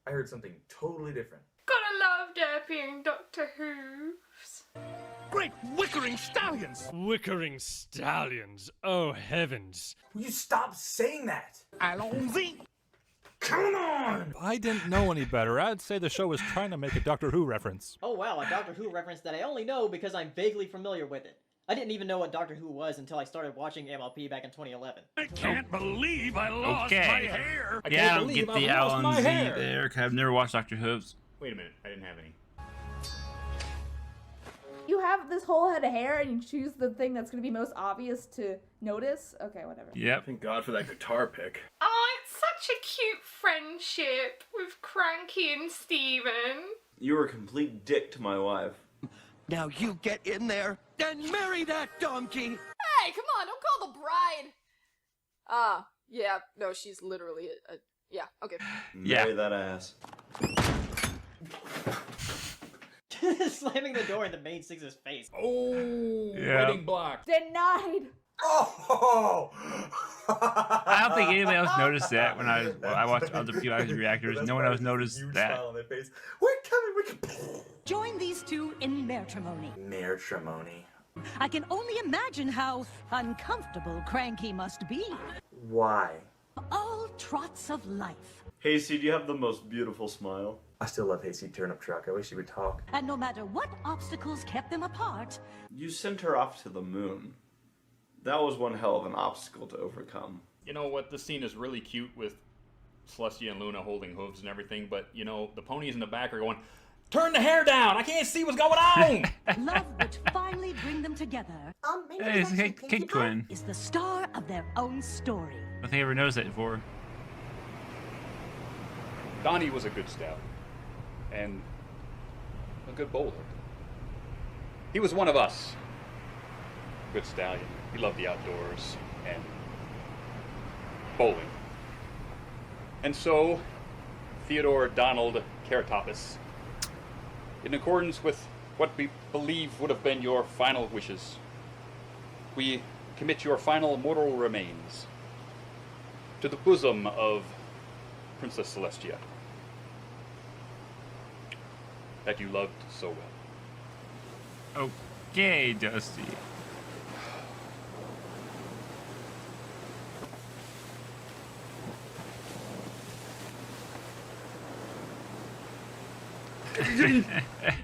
I heard something totally different. Gotta love Derpy and Doctor Who's. Great Wickering Stallions! Wickering stallions. Oh, heavens. Will you stop saying that? Allons-y! Come on! If I didn't know any better, I'd say the show was trying to make a Doctor Who reference. Oh wow, a Doctor Who reference that I only know because I'm vaguely familiar with it. I didn't even know what Doctor Who was until I started watching MLP back in 2011. I can't believe I lost my hair! Yeah, I don't get the L&Z there, 'cause I've never watched Doctor Who's. Wait a minute, I didn't have any. You have this whole head of hair and you choose the thing that's going to be most obvious to notice? Okay, whatever. Yep. Thank God for that guitar pick. Oh, it's such a cute friendship with Cranky and Steven. You were a complete dick to my wife. Now you get in there and marry that donkey! Hey, come on, don't call the bride. Yeah, no, she's literally yeah, okay. Marry that ass. Slamming the door in the main six's face. Oh, Yeah. wedding block. Denied! Oh! I don't think anybody else noticed that when I watched other people's reactors. No one else noticed that. Smile on their face. We're coming. Join these two in matrimony. Matrimony. I can only imagine how uncomfortable Cranky must be. Why? All trots of life. Hasty, do you have the most beautiful smile? I still love Hasty Turnip Truck. I wish he would talk. And no matter what obstacles kept them apart, You sent her off to the moon. That was one hell of an obstacle to overcome. You know what? This scene is really cute with Celestia and Luna holding hooves and everything, but you know, the ponies in the back are going, turn the hair down! I can't see what's going on! love would finally bring them together. Hey, it's a Cake Twin. Is the star of their own story. I don't think I ever noticed that before. Donnie was a good scout and a good bowler. He was one of us. Good stallion. He loved the outdoors and bowling. And so, Theodore Donald Keratopoulos, in accordance with what we believe would have been your final wishes, we commit your final mortal remains to the bosom of Princess Celestia, that you loved so well. Okay, Dusty.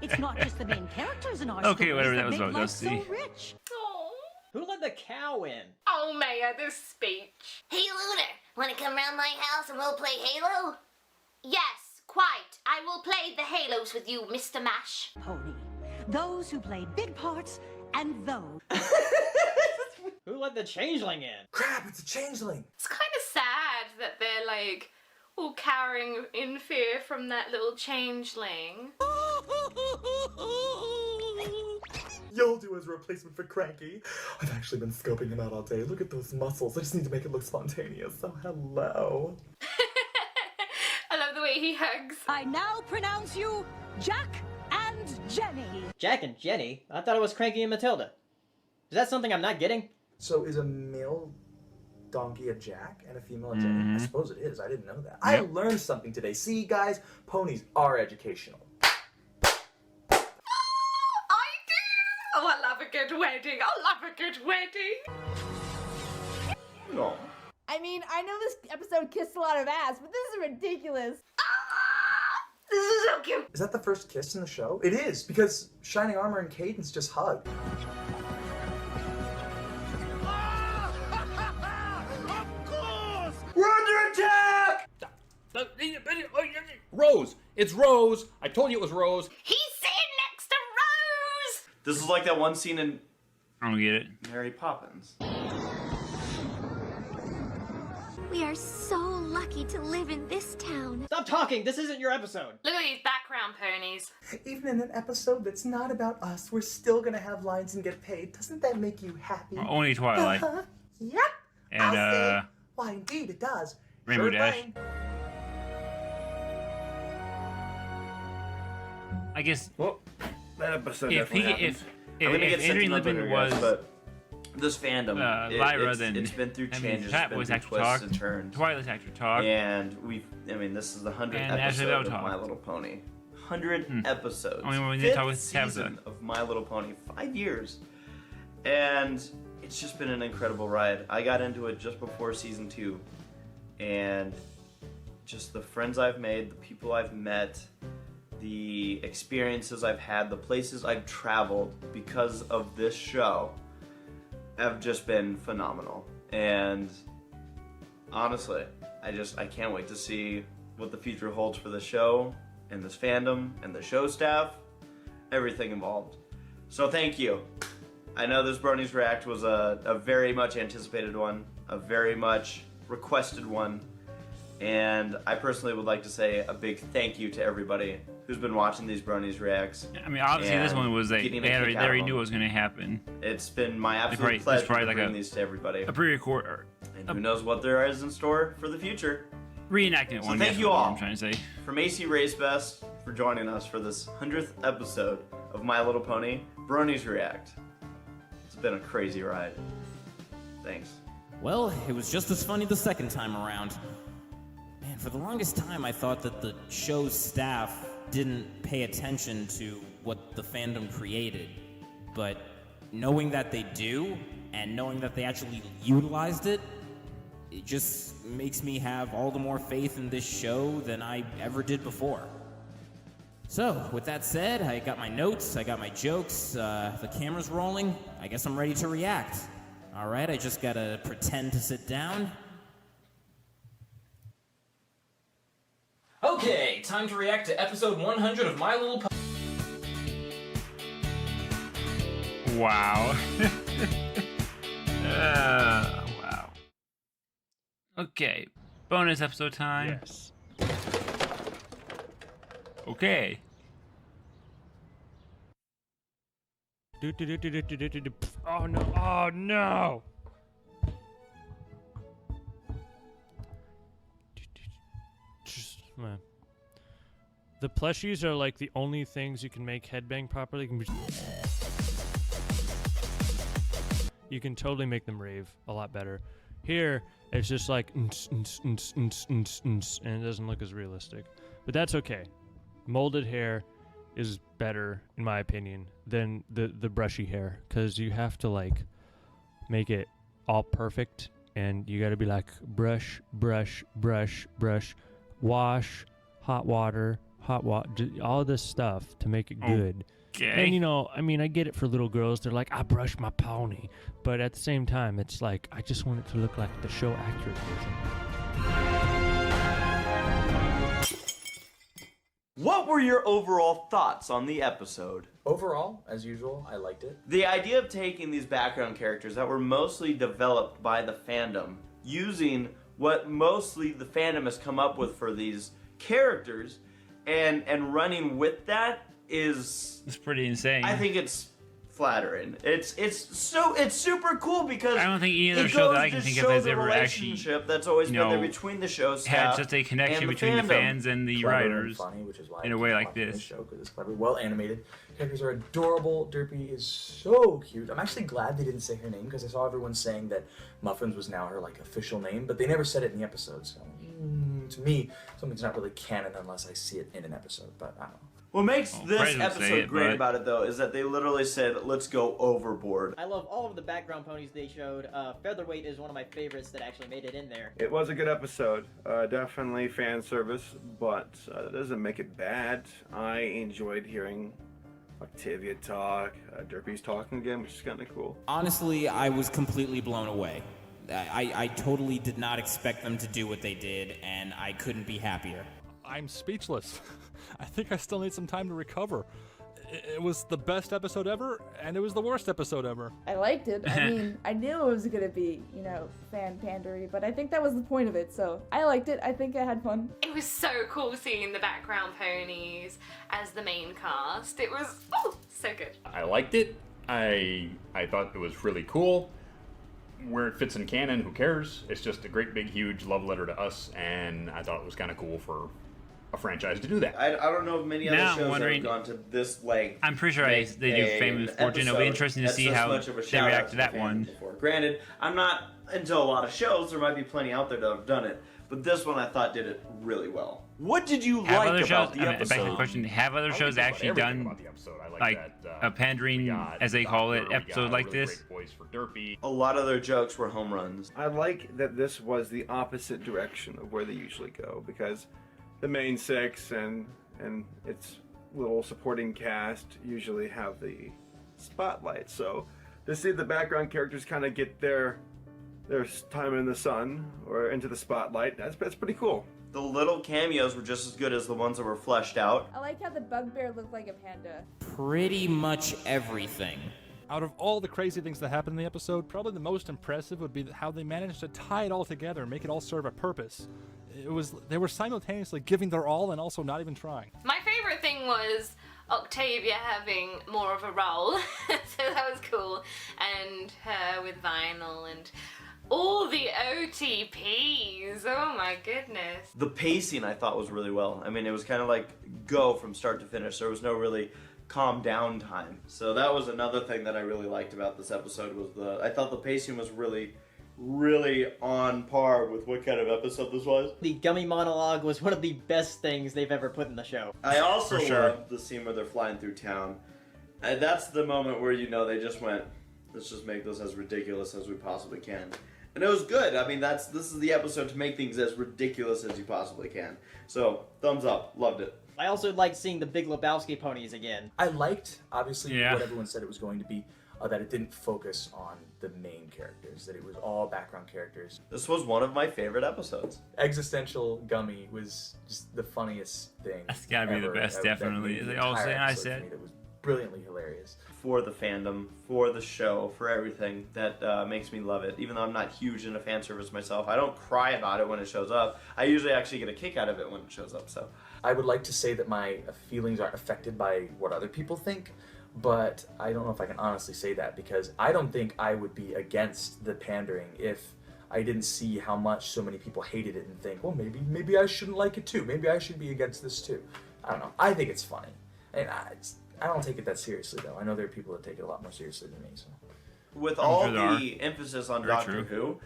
It's not just the main characters in our Okay, stories whatever, that that was make about life Dusty. so rich. Who let the cow in? Oh, Mayor, this speech. Hey, Lunar, wanna come round my house and we'll play Halo? Yes, quite. I will play the Halos with you, Mr. Mash. Pony. Those who play big parts and those. Who let the changeling in? Crap, it's a changeling. It's kind of sad that they're like all cowering in fear from that little changeling. You'll do as a replacement for Cranky. I've actually been scoping him out all day. Look at those muscles. I just need to make it look spontaneous. So hello. I love the way he hugs. I now pronounce you Jack and Jenny. Jack and Jenny? I thought it was Cranky and Matilda. Is that something I'm not getting? So is a male donkey a Jack and a female a Jenny? I suppose it is. I didn't know that. I learned something today. See, guys, ponies are educational. Oh, I love a good wedding. I love a good wedding. No. I mean, I know this episode kissed a lot of ass, but this is ridiculous. This is so cute. Is that the first kiss in the show? It is, because Shining Armor and Cadence just hug. Of course! We're under attack! Rose! It's Rose! I told you it was Rose. He's sitting next to Rose! This is like that one scene in I don't get it. Mary Poppins. We are so lucky to live in this town. Stop talking! This isn't your episode! Look at these background ponies. Even in an episode that's not about us, we're still gonna have lines and get paid. Doesn't that make you happy? Only Twilight. Yep. And Why, indeed, it does. Rainbow Dash. Brain. I guess. Well, that episode if definitely he, happened. if I'm gonna get Adrian sentimental Libin here, guys, was but this fandom, Lyra, then it's been through I mean, changes, Pat it's been voice through actor twists talk, and turns. Twilight's actor talk, And this is the 100th And episode Asheville of talk. My Little Pony. 100 episodes. I mean, when they talk with Fifth Tabitha. season of My Little Pony, 5 years. And it's just been an incredible ride. I got into it just before season 2. And just the friends I've made, the people I've met, the experiences I've had, the places I've traveled because of this show have just been phenomenal. And honestly, I can't wait to see what the future holds for the show and this fandom and the show staff, everything involved. So thank you. I know this Bronies React was a very much anticipated one, a very much requested one, and I personally would like to say a big thank you to everybody who's been watching these Bronies Reacts. I mean, obviously this one was like, getting a they kick out already of knew them. what was going to happen. It's been my absolute probably- it's pleasure probably to like bring a- these to everybody. A pre-record, And who knows what there is in store for the future. reenactment So one. thank that's you what all. I'm trying to say. From AC Race Best for joining us for this 100th episode of My Little Pony Bronies React. It's been a crazy ride. Thanks. Well, it was just as funny the second time around. Man, for the longest time I thought that the show's staff didn't pay attention to what the fandom created. But knowing that they do, and knowing that they actually utilized it, it just makes me have all the more faith in this show than I ever did before. So, with that said, I got my notes, I got my jokes, the camera's rolling, I guess I'm ready to react. Alright, I just gotta pretend to sit down. Okay, time to react to episode 100 of My Little Pony. Wow. Wow. Okay, bonus episode time. Yes. Okay. Oh no! Oh no! Just man. The plushies are like the only things you can make headbang properly. You can totally make them rave a lot better. Here, it's just like and it doesn't look as realistic. But that's okay. Molded hair is better, in my opinion, than the brushy hair, because you have to like make it all perfect, and you got to be like brush, brush, brush, brush, wash, hot water, all this stuff to make it good. Okay. And, you know, I mean, I get it for little girls. They're like, I brush my pony. But at the same time, it's like, I just want it to look like the show accurate version. What were your overall thoughts on the episode? Overall, as usual, I liked it. The idea of taking these background characters that were mostly developed by the fandom, using what mostly the fandom has come up with for these characters, and running with that it's pretty insane. I think it's flattering. It's super cool because I don't think any other show that I can think of has ever actually relationship that's always been there between the show staff had such a connection and between the fandom. fans and the Clever and writers funny, which is why in I a way keep like watching this. show, because it's clever, well animated. Characters are adorable. Derpy is so cute. I'm actually glad they didn't say her name because I saw everyone saying that Muffins was now her like official name, but they never said it in the episode. So to me, something's not really canon unless I see it in an episode. But I don't know. What makes this episode great about it, though, is that they literally said, let's go overboard. I love all of the background ponies they showed. Featherweight is one of my favorites that actually made it in there. It was a good episode. Definitely fan service, but that doesn't make it bad. I enjoyed hearing Octavia talk, Derpy's talking again, which is kind of cool. Honestly, I was completely blown away. I totally did not expect them to do what they did, and I couldn't be happier. I'm speechless. I think I still need some time to recover. It was the best episode ever, and it was the worst episode ever. I liked it. I mean, I knew it was gonna be, you know, fan pandery, but I think that was the point of it, so I liked it. I think I had fun. It was so cool seeing the background ponies as the main cast. It was, so good. I liked it. I thought it was really cool. Where it fits in canon, who cares? It's just a great big huge love letter to us, and I thought it was kind of cool for a franchise to do that. I don't know if many other Now, shows wondering- have gone to this length. I'm pretty sure they do Fame and Fortune. It'll be interesting to see how they react to that one. Granted, I'm not into a lot of shows. There might be plenty out there that have done it, but this one I thought did it really well. What did you Have like other about shows, the I mean, episode? back to the question, have other shows actually done like a pandering, as they call it, episode like this? A lot of their jokes were home runs. I like that this was the opposite direction of where they usually go, because the main six and its little supporting cast usually have the spotlight. So to see the background characters kind of get their time in the sun or into the spotlight, that's pretty cool. The little cameos were just as good as the ones that were fleshed out. I like how the bugbear looked like a panda. Pretty much everything. Out of all the crazy things that happened in the episode, probably the most impressive would be how they managed to tie it all together and make it all serve a purpose. They were simultaneously giving their all and also not even trying. My favorite thing was Octavia having more of a role, so that was cool, and her with Vinyl and all the OTPs. Oh my goodness. The pacing I thought was really well. I mean, it was kind of like go from start to finish. There was no really calm down time. So that was another thing that I really liked about this episode was I thought the pacing was really on par with what kind of episode this was. The gummy monologue was one of the best things they've ever put in the show. I also loved the scene where they're flying through town. And that's the moment where, you know, they just went, let's just make this as ridiculous as we possibly can. And it was good. I mean, this is the episode to make things as ridiculous as you possibly can. So, thumbs up. Loved it. I also liked seeing the Big Lebowski ponies again. I liked, obviously, what everyone said it was going to be, that it didn't focus on the main characters, that it was all background characters. This was one of my favorite episodes. Existential Gummy was just the funniest thing. That's gotta be the best, definitely. They all say, and I said. It was brilliantly hilarious. For the fandom, for the show, for everything, that makes me love it. Even though I'm not huge into fan service myself, I don't cry about it when it shows up. I usually actually get a kick out of it when it shows up, so. I would like to say that my feelings aren't affected by what other people think, but I don't know if I can honestly say that, because I don't think I would be against the pandering if I didn't see how much so many people hated it and think, well, maybe I shouldn't like it too. Maybe I should be against this too. I don't know. I think it's funny. And I don't take it that seriously, though. I know there are people that take it a lot more seriously than me. So, with all the emphasis on Doctor Who,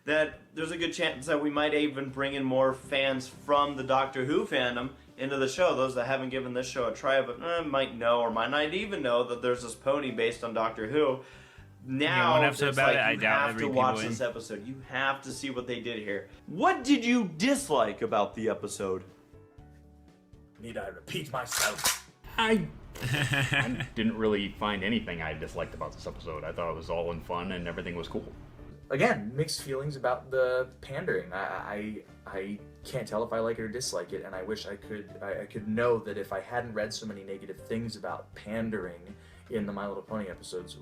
that there's a good chance that we might even bring in more fans from the Doctor Who fandom into the show. Those that haven't given this show a try, but might know or might not even know that there's this pony based on Doctor Who. Now, one episode about it, I you doubt have every to people watch in. this episode. You have to see what they did here. What did you dislike about the episode? Need I repeat myself? I I didn't really find anything I disliked about this episode. I thought it was all in fun and everything was cool. Again, mixed feelings about the pandering. I can't tell if I like it or dislike it, and I wish I could know that if I hadn't read so many negative things about pandering in the My Little Pony episodes,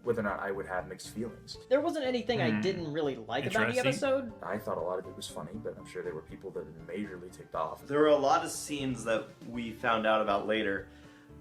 whether or not I would have mixed feelings. There wasn't anything I didn't really like about the episode. I thought a lot of it was funny, but I'm sure there were people that majorly ticked off. There were a lot of scenes that we found out about later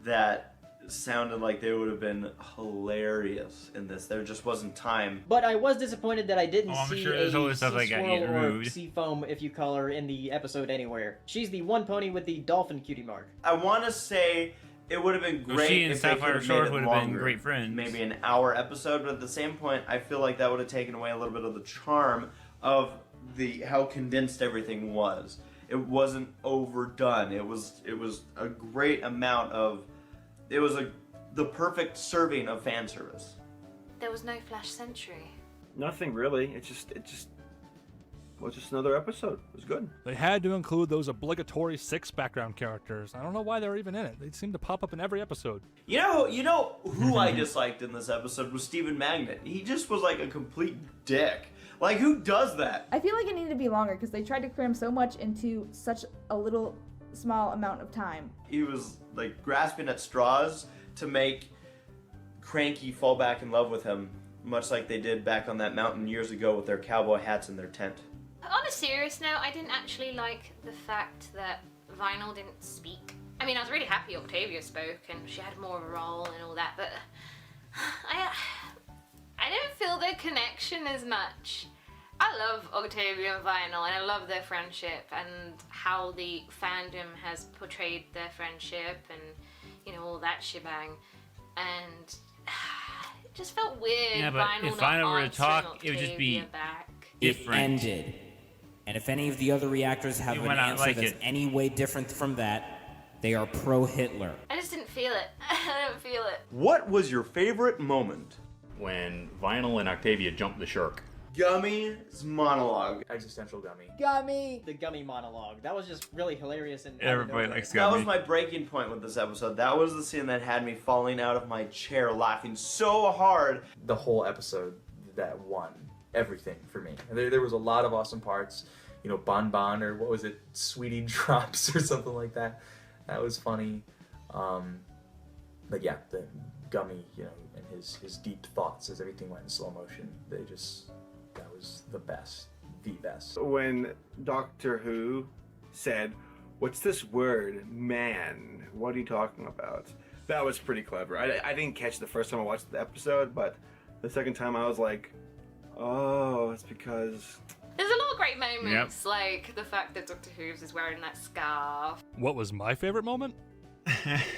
that sounded like they would have been hilarious in this. There just wasn't time. But I was disappointed that I didn't I'm see sure there's a always stuff sea that got swirl you or rude. sea foam, if you call her, in the episode anywhere. She's the one pony with the dolphin cutie mark. I want to say it would have been Well, great she and if they Sapphire could have Shores made it would have been longer. great friends. Maybe an hour episode, but at the same point, I feel like that would have taken away a little bit of the charm of how condensed everything was. It wasn't overdone. It was a great amount of. It was the perfect serving of fan service. There was no Flash Century. Nothing really. It just was just another episode. It was good. They had to include those obligatory 6 background characters. I don't know why they're even in it. They seem to pop up in every episode. You know who I disliked in this episode was Stephen Magnet. He just was like a complete dick. Like, who does that? I feel like it needed to be longer because they tried to cram so much into such a little small amount of time. He was like grasping at straws to make Cranky fall back in love with him, much like they did back on that mountain years ago with their cowboy hats and their tent. On a serious note, I didn't actually like the fact that Vinyl didn't speak. I mean, I was really happy Octavia spoke and she had more of a role and all that, but I didn't feel their connection as much. I love Octavia and Vinyl, and I love their friendship and how the fandom has portrayed their friendship and, you know, all that shebang. And it just felt weird. Yeah, but Vinyl if not Vinyl were to answering talk, it would just be Octavia back. different. It ended. And if any of the other reactors have You an might not answer like that's it. any way different from that, they are pro-Hitler. I just didn't feel it. I didn't feel it. What was your favorite moment? When Vinyl and Octavia jumped the shark. Gummy's monologue. Existential Gummy. Gummy! The Gummy monologue. That was just really hilarious. And Everybody likes That Gummy. was my breaking point with this episode. That was the scene that had me falling out of my chair laughing so hard. The whole episode that won everything for me. There was a lot of awesome parts. You know, Bon Bon, or what was it, Sweetie Drops or something like that. That was funny. But yeah, the Gummy, you know, and his deep thoughts as everything went in slow motion. That was the best. The best. When Doctor Who said, "What's this word, man? What are you talking about?" That was pretty clever. I didn't catch it the first time I watched the episode, but the second time I was like, oh, it's because... There's a lot of great moments, like the fact that Dr. Hooves is wearing that scarf. What was my favorite moment?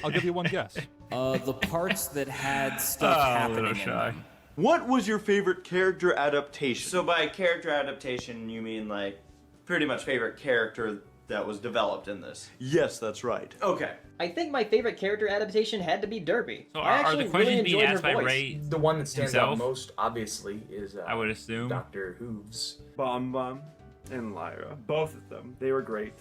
I'll give you one guess. The parts that had stuff happening in them. What was your favorite character adaptation? So by character adaptation, you mean like pretty much favorite character that was developed in this? Yes, that's right. Okay. I think my favorite character adaptation had to be Derby. So I are actually the questions really being enjoyed asked her by voice. Ray The one that stands himself? out most, obviously, is I would assume Dr. Hooves. Bomb Bomb and Lyra. Both of them. They were great.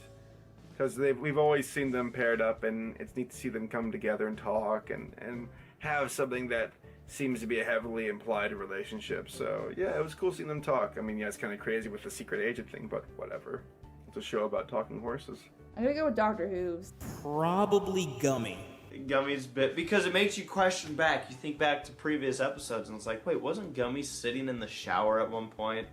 Because we've always seen them paired up, and it's neat to see them come together and talk and have something that seems to be a heavily implied relationship. So, yeah, it was cool seeing them talk. I mean, yeah, it's kind of crazy with the secret agent thing, but whatever. It's a show about talking horses. I'm gonna go with Dr. Hooves. Probably Gummy. Gummy's bit, because it makes you question back. You think back to previous episodes, and it's like, wait, wasn't Gummy sitting in the shower at one point?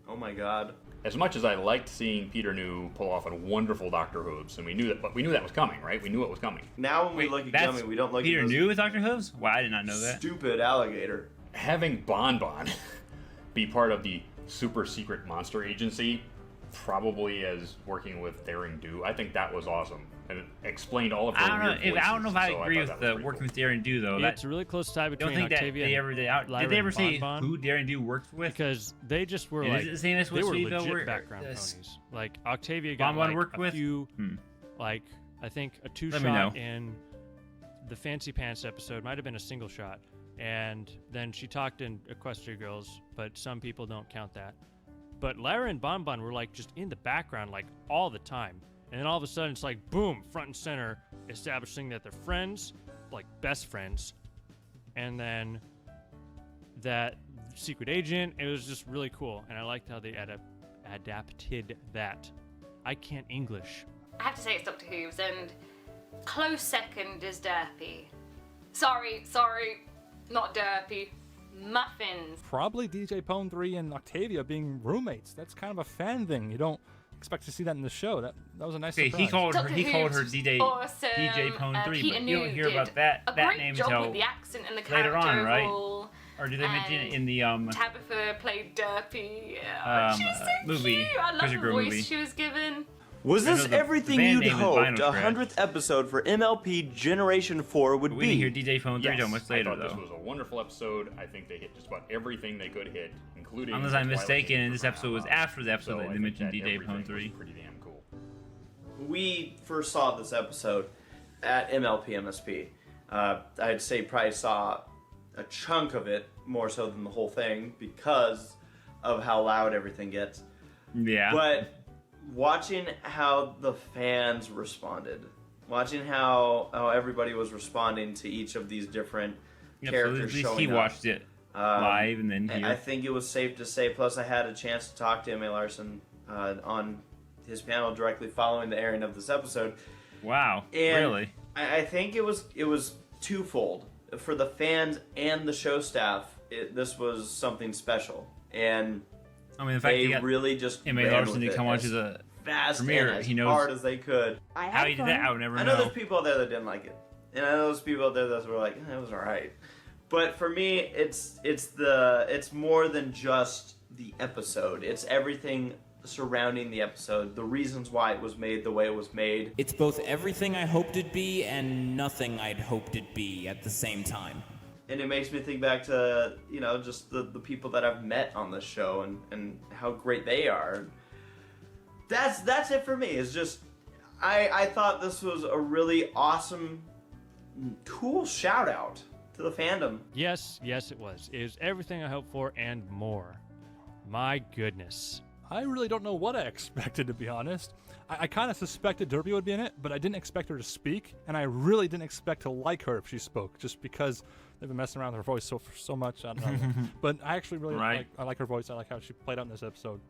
Oh my god. As much as I liked seeing Peter New pull off a wonderful Dr. Hooves, and we knew that was coming, right? We knew it was coming. Now when we look at that's Gummy, we don't look Peter at New with Dr. Hooves? Wow, I did not know that. Stupid alligator. Having Bon Bon be part of the super secret monster agency, probably as working with Daring Do, I think that was awesome. And it explained all of her I don't know weird if I voices, agree so with thought that the was pretty working cool. with Daring Do though. It's a really close tie Don't between think that Octavia they ever Lyra did they ever and say Bon Bon? who Daring Do worked with? Because they just were Is like it the same as they what were Sweetville legit were- background this- ponies. Like Octavia got Bon Bon like worked a with? few, like I think a Let me two-shot know. in the Fancy Pants episode. Might have been a single shot, and then she talked in Equestria Girls, but some people don't count that. But Lyra and Bon Bon were like just in the background like all the time. And then all of a sudden, it's like, boom, front and center, establishing that they're friends, like best friends. And then that secret agent, it was just really cool. And I liked how they adapted that. I can't English. I have to say it's Doctor Who's, and close second is Derpy. Sorry, not Derpy. Muffins. Probably DJ Pone 3 and Octavia being roommates. That's kind of a fan thing. You don't expect to see that in the show. That was a nice surprise. He called her DJ awesome. DJ Pone 3, Peter but you don't New hear did about that a that great name job until with the accent and the later on, character right? overall. Or do they mention it in the Tabitha played Derpy. She was so movie? cute. I love the Girl voice movie. she was given. Was this everything band you'd name is hoped Vinyl a Scratch. 100th episode for MLP Generation 4 would We be? didn't hear DJ Phone 3 till much later, I thought though. this was a wonderful episode. I think they hit just about everything they could hit, including. Unless I'm Twilight mistaken, King and this for episode was crying out after the loud. episode So that I they think mentioned that DJ everything Phone was 3. Pretty damn cool. We first saw this episode at MLP-MSP. I'd say probably saw a chunk of it more so than the whole thing because of how loud everything gets. Yeah. But watching how the fans responded, watching how everybody was responding to each of these different characters at least showing he up. watched it live and then here. I think it was safe to say, plus I had a chance to talk to M.A. Larson on his panel directly following the airing of this episode. Wow, And really? I think it was twofold. For the fans and the show staff, this was something special. And I mean, the fact they you got really just M.A. ran Larson with to it come as onto the fast premiere. and as He knows hard as they could. how he did that. I would never I know there's people out there that didn't like it, and I know there's people out there that were like, "It was alright." But for me, it's more than just the episode. It's everything surrounding the episode, the reasons why it was made the way it was made. It's both everything I hoped it'd be and nothing I'd hoped it'd be at the same time. And it makes me think back to, just the people that I've met on this show and how great they are. That's it for me. It's just, I thought this was a really awesome, cool shout out to the fandom. Yes, it was. It was everything I hoped for and more. My goodness. I really don't know what I expected, to be honest. I kind of suspected Derby would be in it, but I didn't expect her to speak, and I really didn't expect to like her if she spoke, just because they've been messing around with her voice so much. I don't know. But I actually really like her voice. I like how she played out in this episode.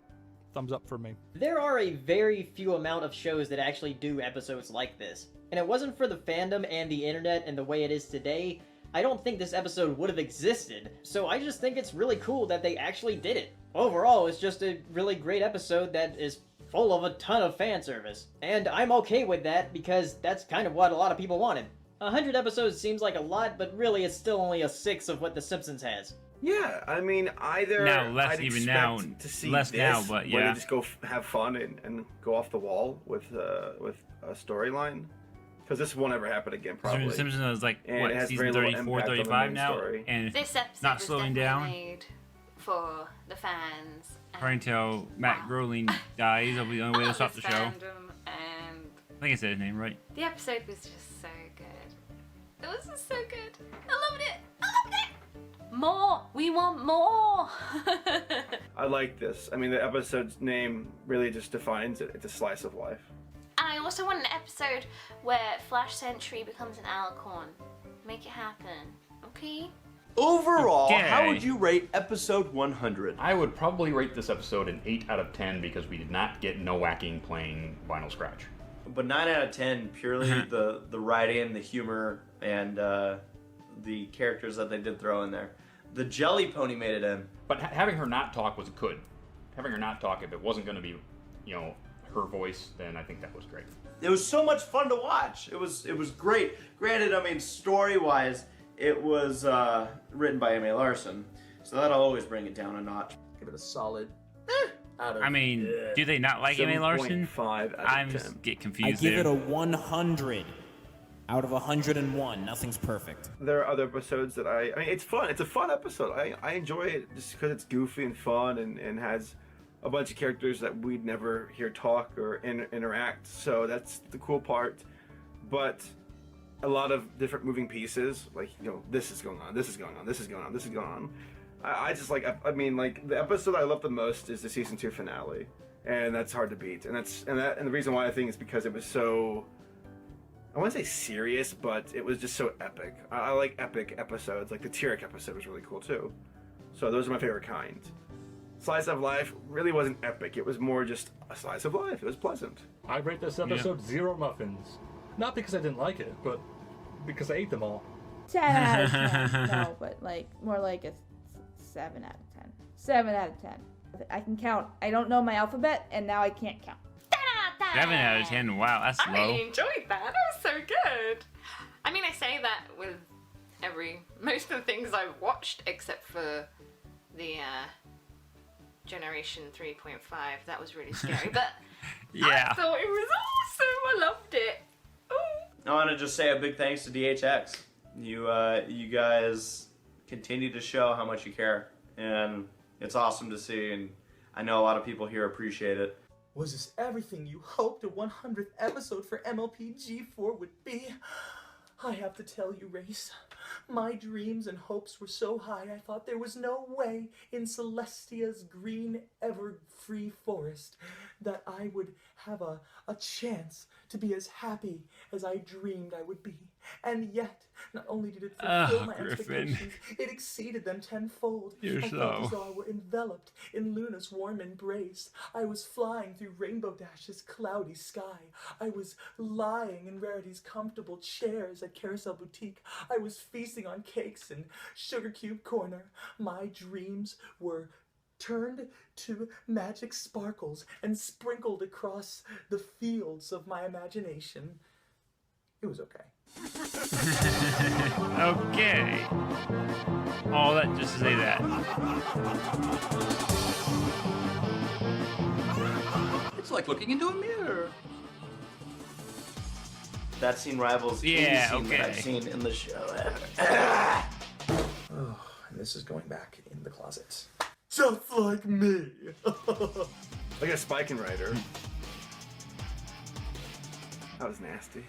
Thumbs up for me. There are a very few amount of shows that actually do episodes like this. And it wasn't for the fandom and the internet and the way it is today, I don't think this episode would have existed. So I just think it's really cool that they actually did it. Overall, it's just a really great episode that is full of a ton of fan service. And I'm okay with that because that's kind of what a lot of people wanted. 100 episodes seems like a lot, but really it's still only a sixth of what The Simpsons has. Yeah, I mean, either Now, less I'd even expect now, to see less this, now, but where yeah. they just go have fun and go off the wall with a storyline, because this won't ever happen again, probably. The Simpsons is like, And what, it has season very little 34, impact on the 35 main now? story. And This episode not was slowing definitely down. made for the fans. Probably until Matt Groening dies, that'll be the only way to stop the show. Fandom, and I think I said his name right. the episode was just so good. It was just so good. I loved it. I loved it. More. We want more. I like this. I mean, the episode's name really just defines it. It's a slice of life. And I also want an episode where Flash Sentry becomes an Alicorn. Make it happen. Okay? Overall, Okay. how would you rate episode 100? I would probably rate this episode an 8 out of 10 because we did not get no whacking playing Vinyl Scratch. But 9 out of 10, purely the writing, the humor, and the characters that they did throw in there. The Jelly Pony made it in. But having her not talk was good. Having her not talk, if it wasn't going to be, her voice, then I think that was great. It was so much fun to watch. It was great. Granted, I mean, story-wise, it was written by M.A. Larson, so that'll always bring it down a notch. Give it a solid out of... I mean, do they not like M.A. Larson? 7.5 out of I'm 10. just get I confused give there. it a 100 out of 101. Nothing's perfect. There are other episodes that I mean, it's fun. It's a fun episode. I enjoy it just because it's goofy and fun and has a bunch of characters that we'd never hear talk or interact. So that's the cool part. But a lot of different moving pieces, like, this is going on, this is going on, this is going on, this is going on. I just like, I mean, like, the episode I love the most is the season 2 finale. and that's hard to beat. And the reason why I think is because it was so, I wouldn't say serious, but it was just so epic. I like epic episodes. Like the T-Rex episode was really cool too. So those are my favorite kind. Slice of Life really wasn't epic. It was more just a slice of life. It was pleasant. I rate this episode 0 muffins. Not because I didn't like it, but because I ate them all. 10 out of 10. No, but like more like a 7 out of 10. 7 out of 10. I can count. I don't know my alphabet, and now I can't count. 7 out of 10. Wow, that's I low. enjoyed that. That was so good. I mean, I say that with most of the things I've watched, except for the Generation 3.5. That was really scary, but yeah. I thought it was awesome. I loved it. I want to just say a big thanks to DHX. You guys continue to show how much you care, and it's awesome to see, and I know a lot of people here appreciate it. Was this everything you hoped a 100th episode for MLP-G4 would be? I have to tell you, Race, my dreams and hopes were so high I thought there was no way in Celestia's green, ever-free forest that I would have a chance to be as happy as I dreamed I would be. And yet, not only did it fulfill my expectations, it exceeded them tenfold. I felt as though I were enveloped in Luna's warm embrace. I was flying through Rainbow Dash's cloudy sky. I was lying in Rarity's comfortable chairs at Carousel Boutique. I was feasting on cakes in Sugar Cube Corner. My dreams were turned to magic sparkles and sprinkled across the fields of my imagination. It was okay. Okay. All that just to say that. It's like looking into a mirror. That scene rivals any scene that I've seen in the show. Oh, and this is going back in the closet. Just like me. Like a spiking rider. That was nasty.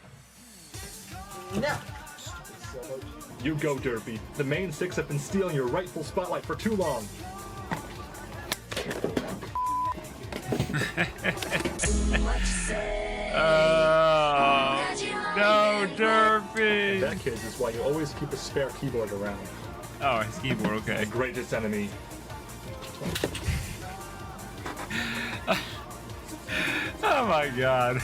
No. You go, Derpy. The main six have been stealing your rightful spotlight for too long. No, Derpy! That, kids, is why you always keep a spare keyboard around. Oh, his keyboard, okay. The greatest enemy. Oh my god.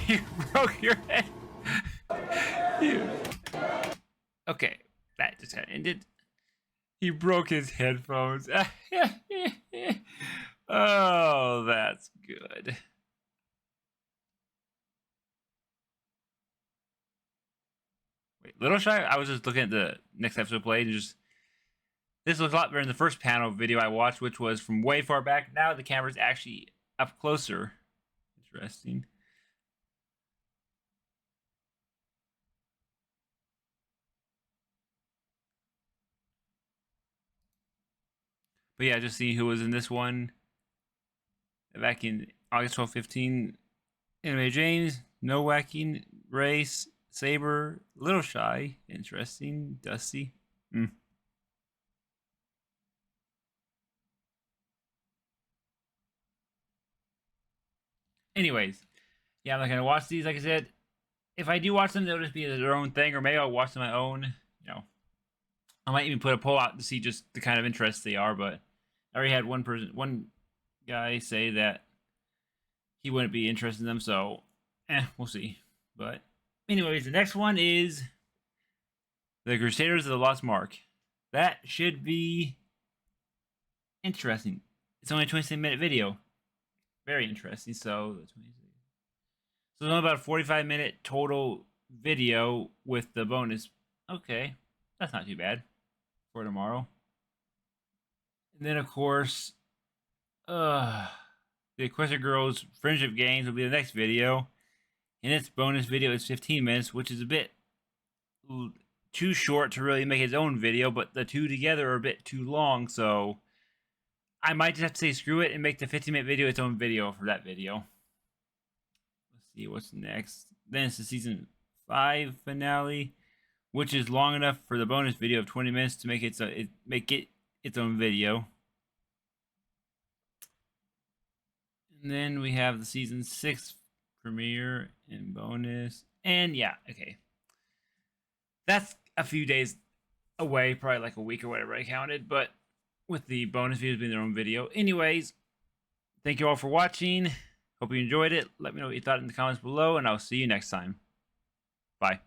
You broke your head. Okay, that just got ended. He broke his headphones. Oh, that's good. Wait, Little Shy? I was just looking at the next episode played and just... This looks a lot better than the first panel video I watched, which was from way far back. Now the camera's actually up closer. Interesting. But yeah, just seeing who was in this one. Back in August 12/15. Anime James, No Whacking, Race, Saber, Little Shy. Interesting. Dusty. Anyways, yeah, I'm not gonna watch these. Like I said, if I do watch them, they'll just be their own thing, or maybe I'll watch them on my own. You know, I might even put a poll out to see just the kind of interests they are. But I already had one guy say that he wouldn't be interested in them, so we'll see. But anyways, the next one is the Crusaders of the Lost Mark. That should be interesting. It's only a 27-minute video. Very interesting. So it's only about a 45-minute total video with the bonus. Okay, that's not too bad for tomorrow. And then, of course, the Equestria Girls Friendship Games will be the next video. And its bonus video is 15 minutes, which is a bit too short to really make its own video, but the two together are a bit too long, so I might just have to say screw it and make the 15-minute video its own video for that video. Let's see what's next. Then it's the season 5 finale, which is long enough for the bonus video of 20 minutes to make it its own video. And then we have the season 6 premiere and bonus. And yeah, okay. That's a few days away, probably like a week or whatever I counted, but with the bonus videos being their own video. Anyways, thank you all for watching. Hope you enjoyed it. Let me know what you thought in the comments below, and I'll see you next time. Bye.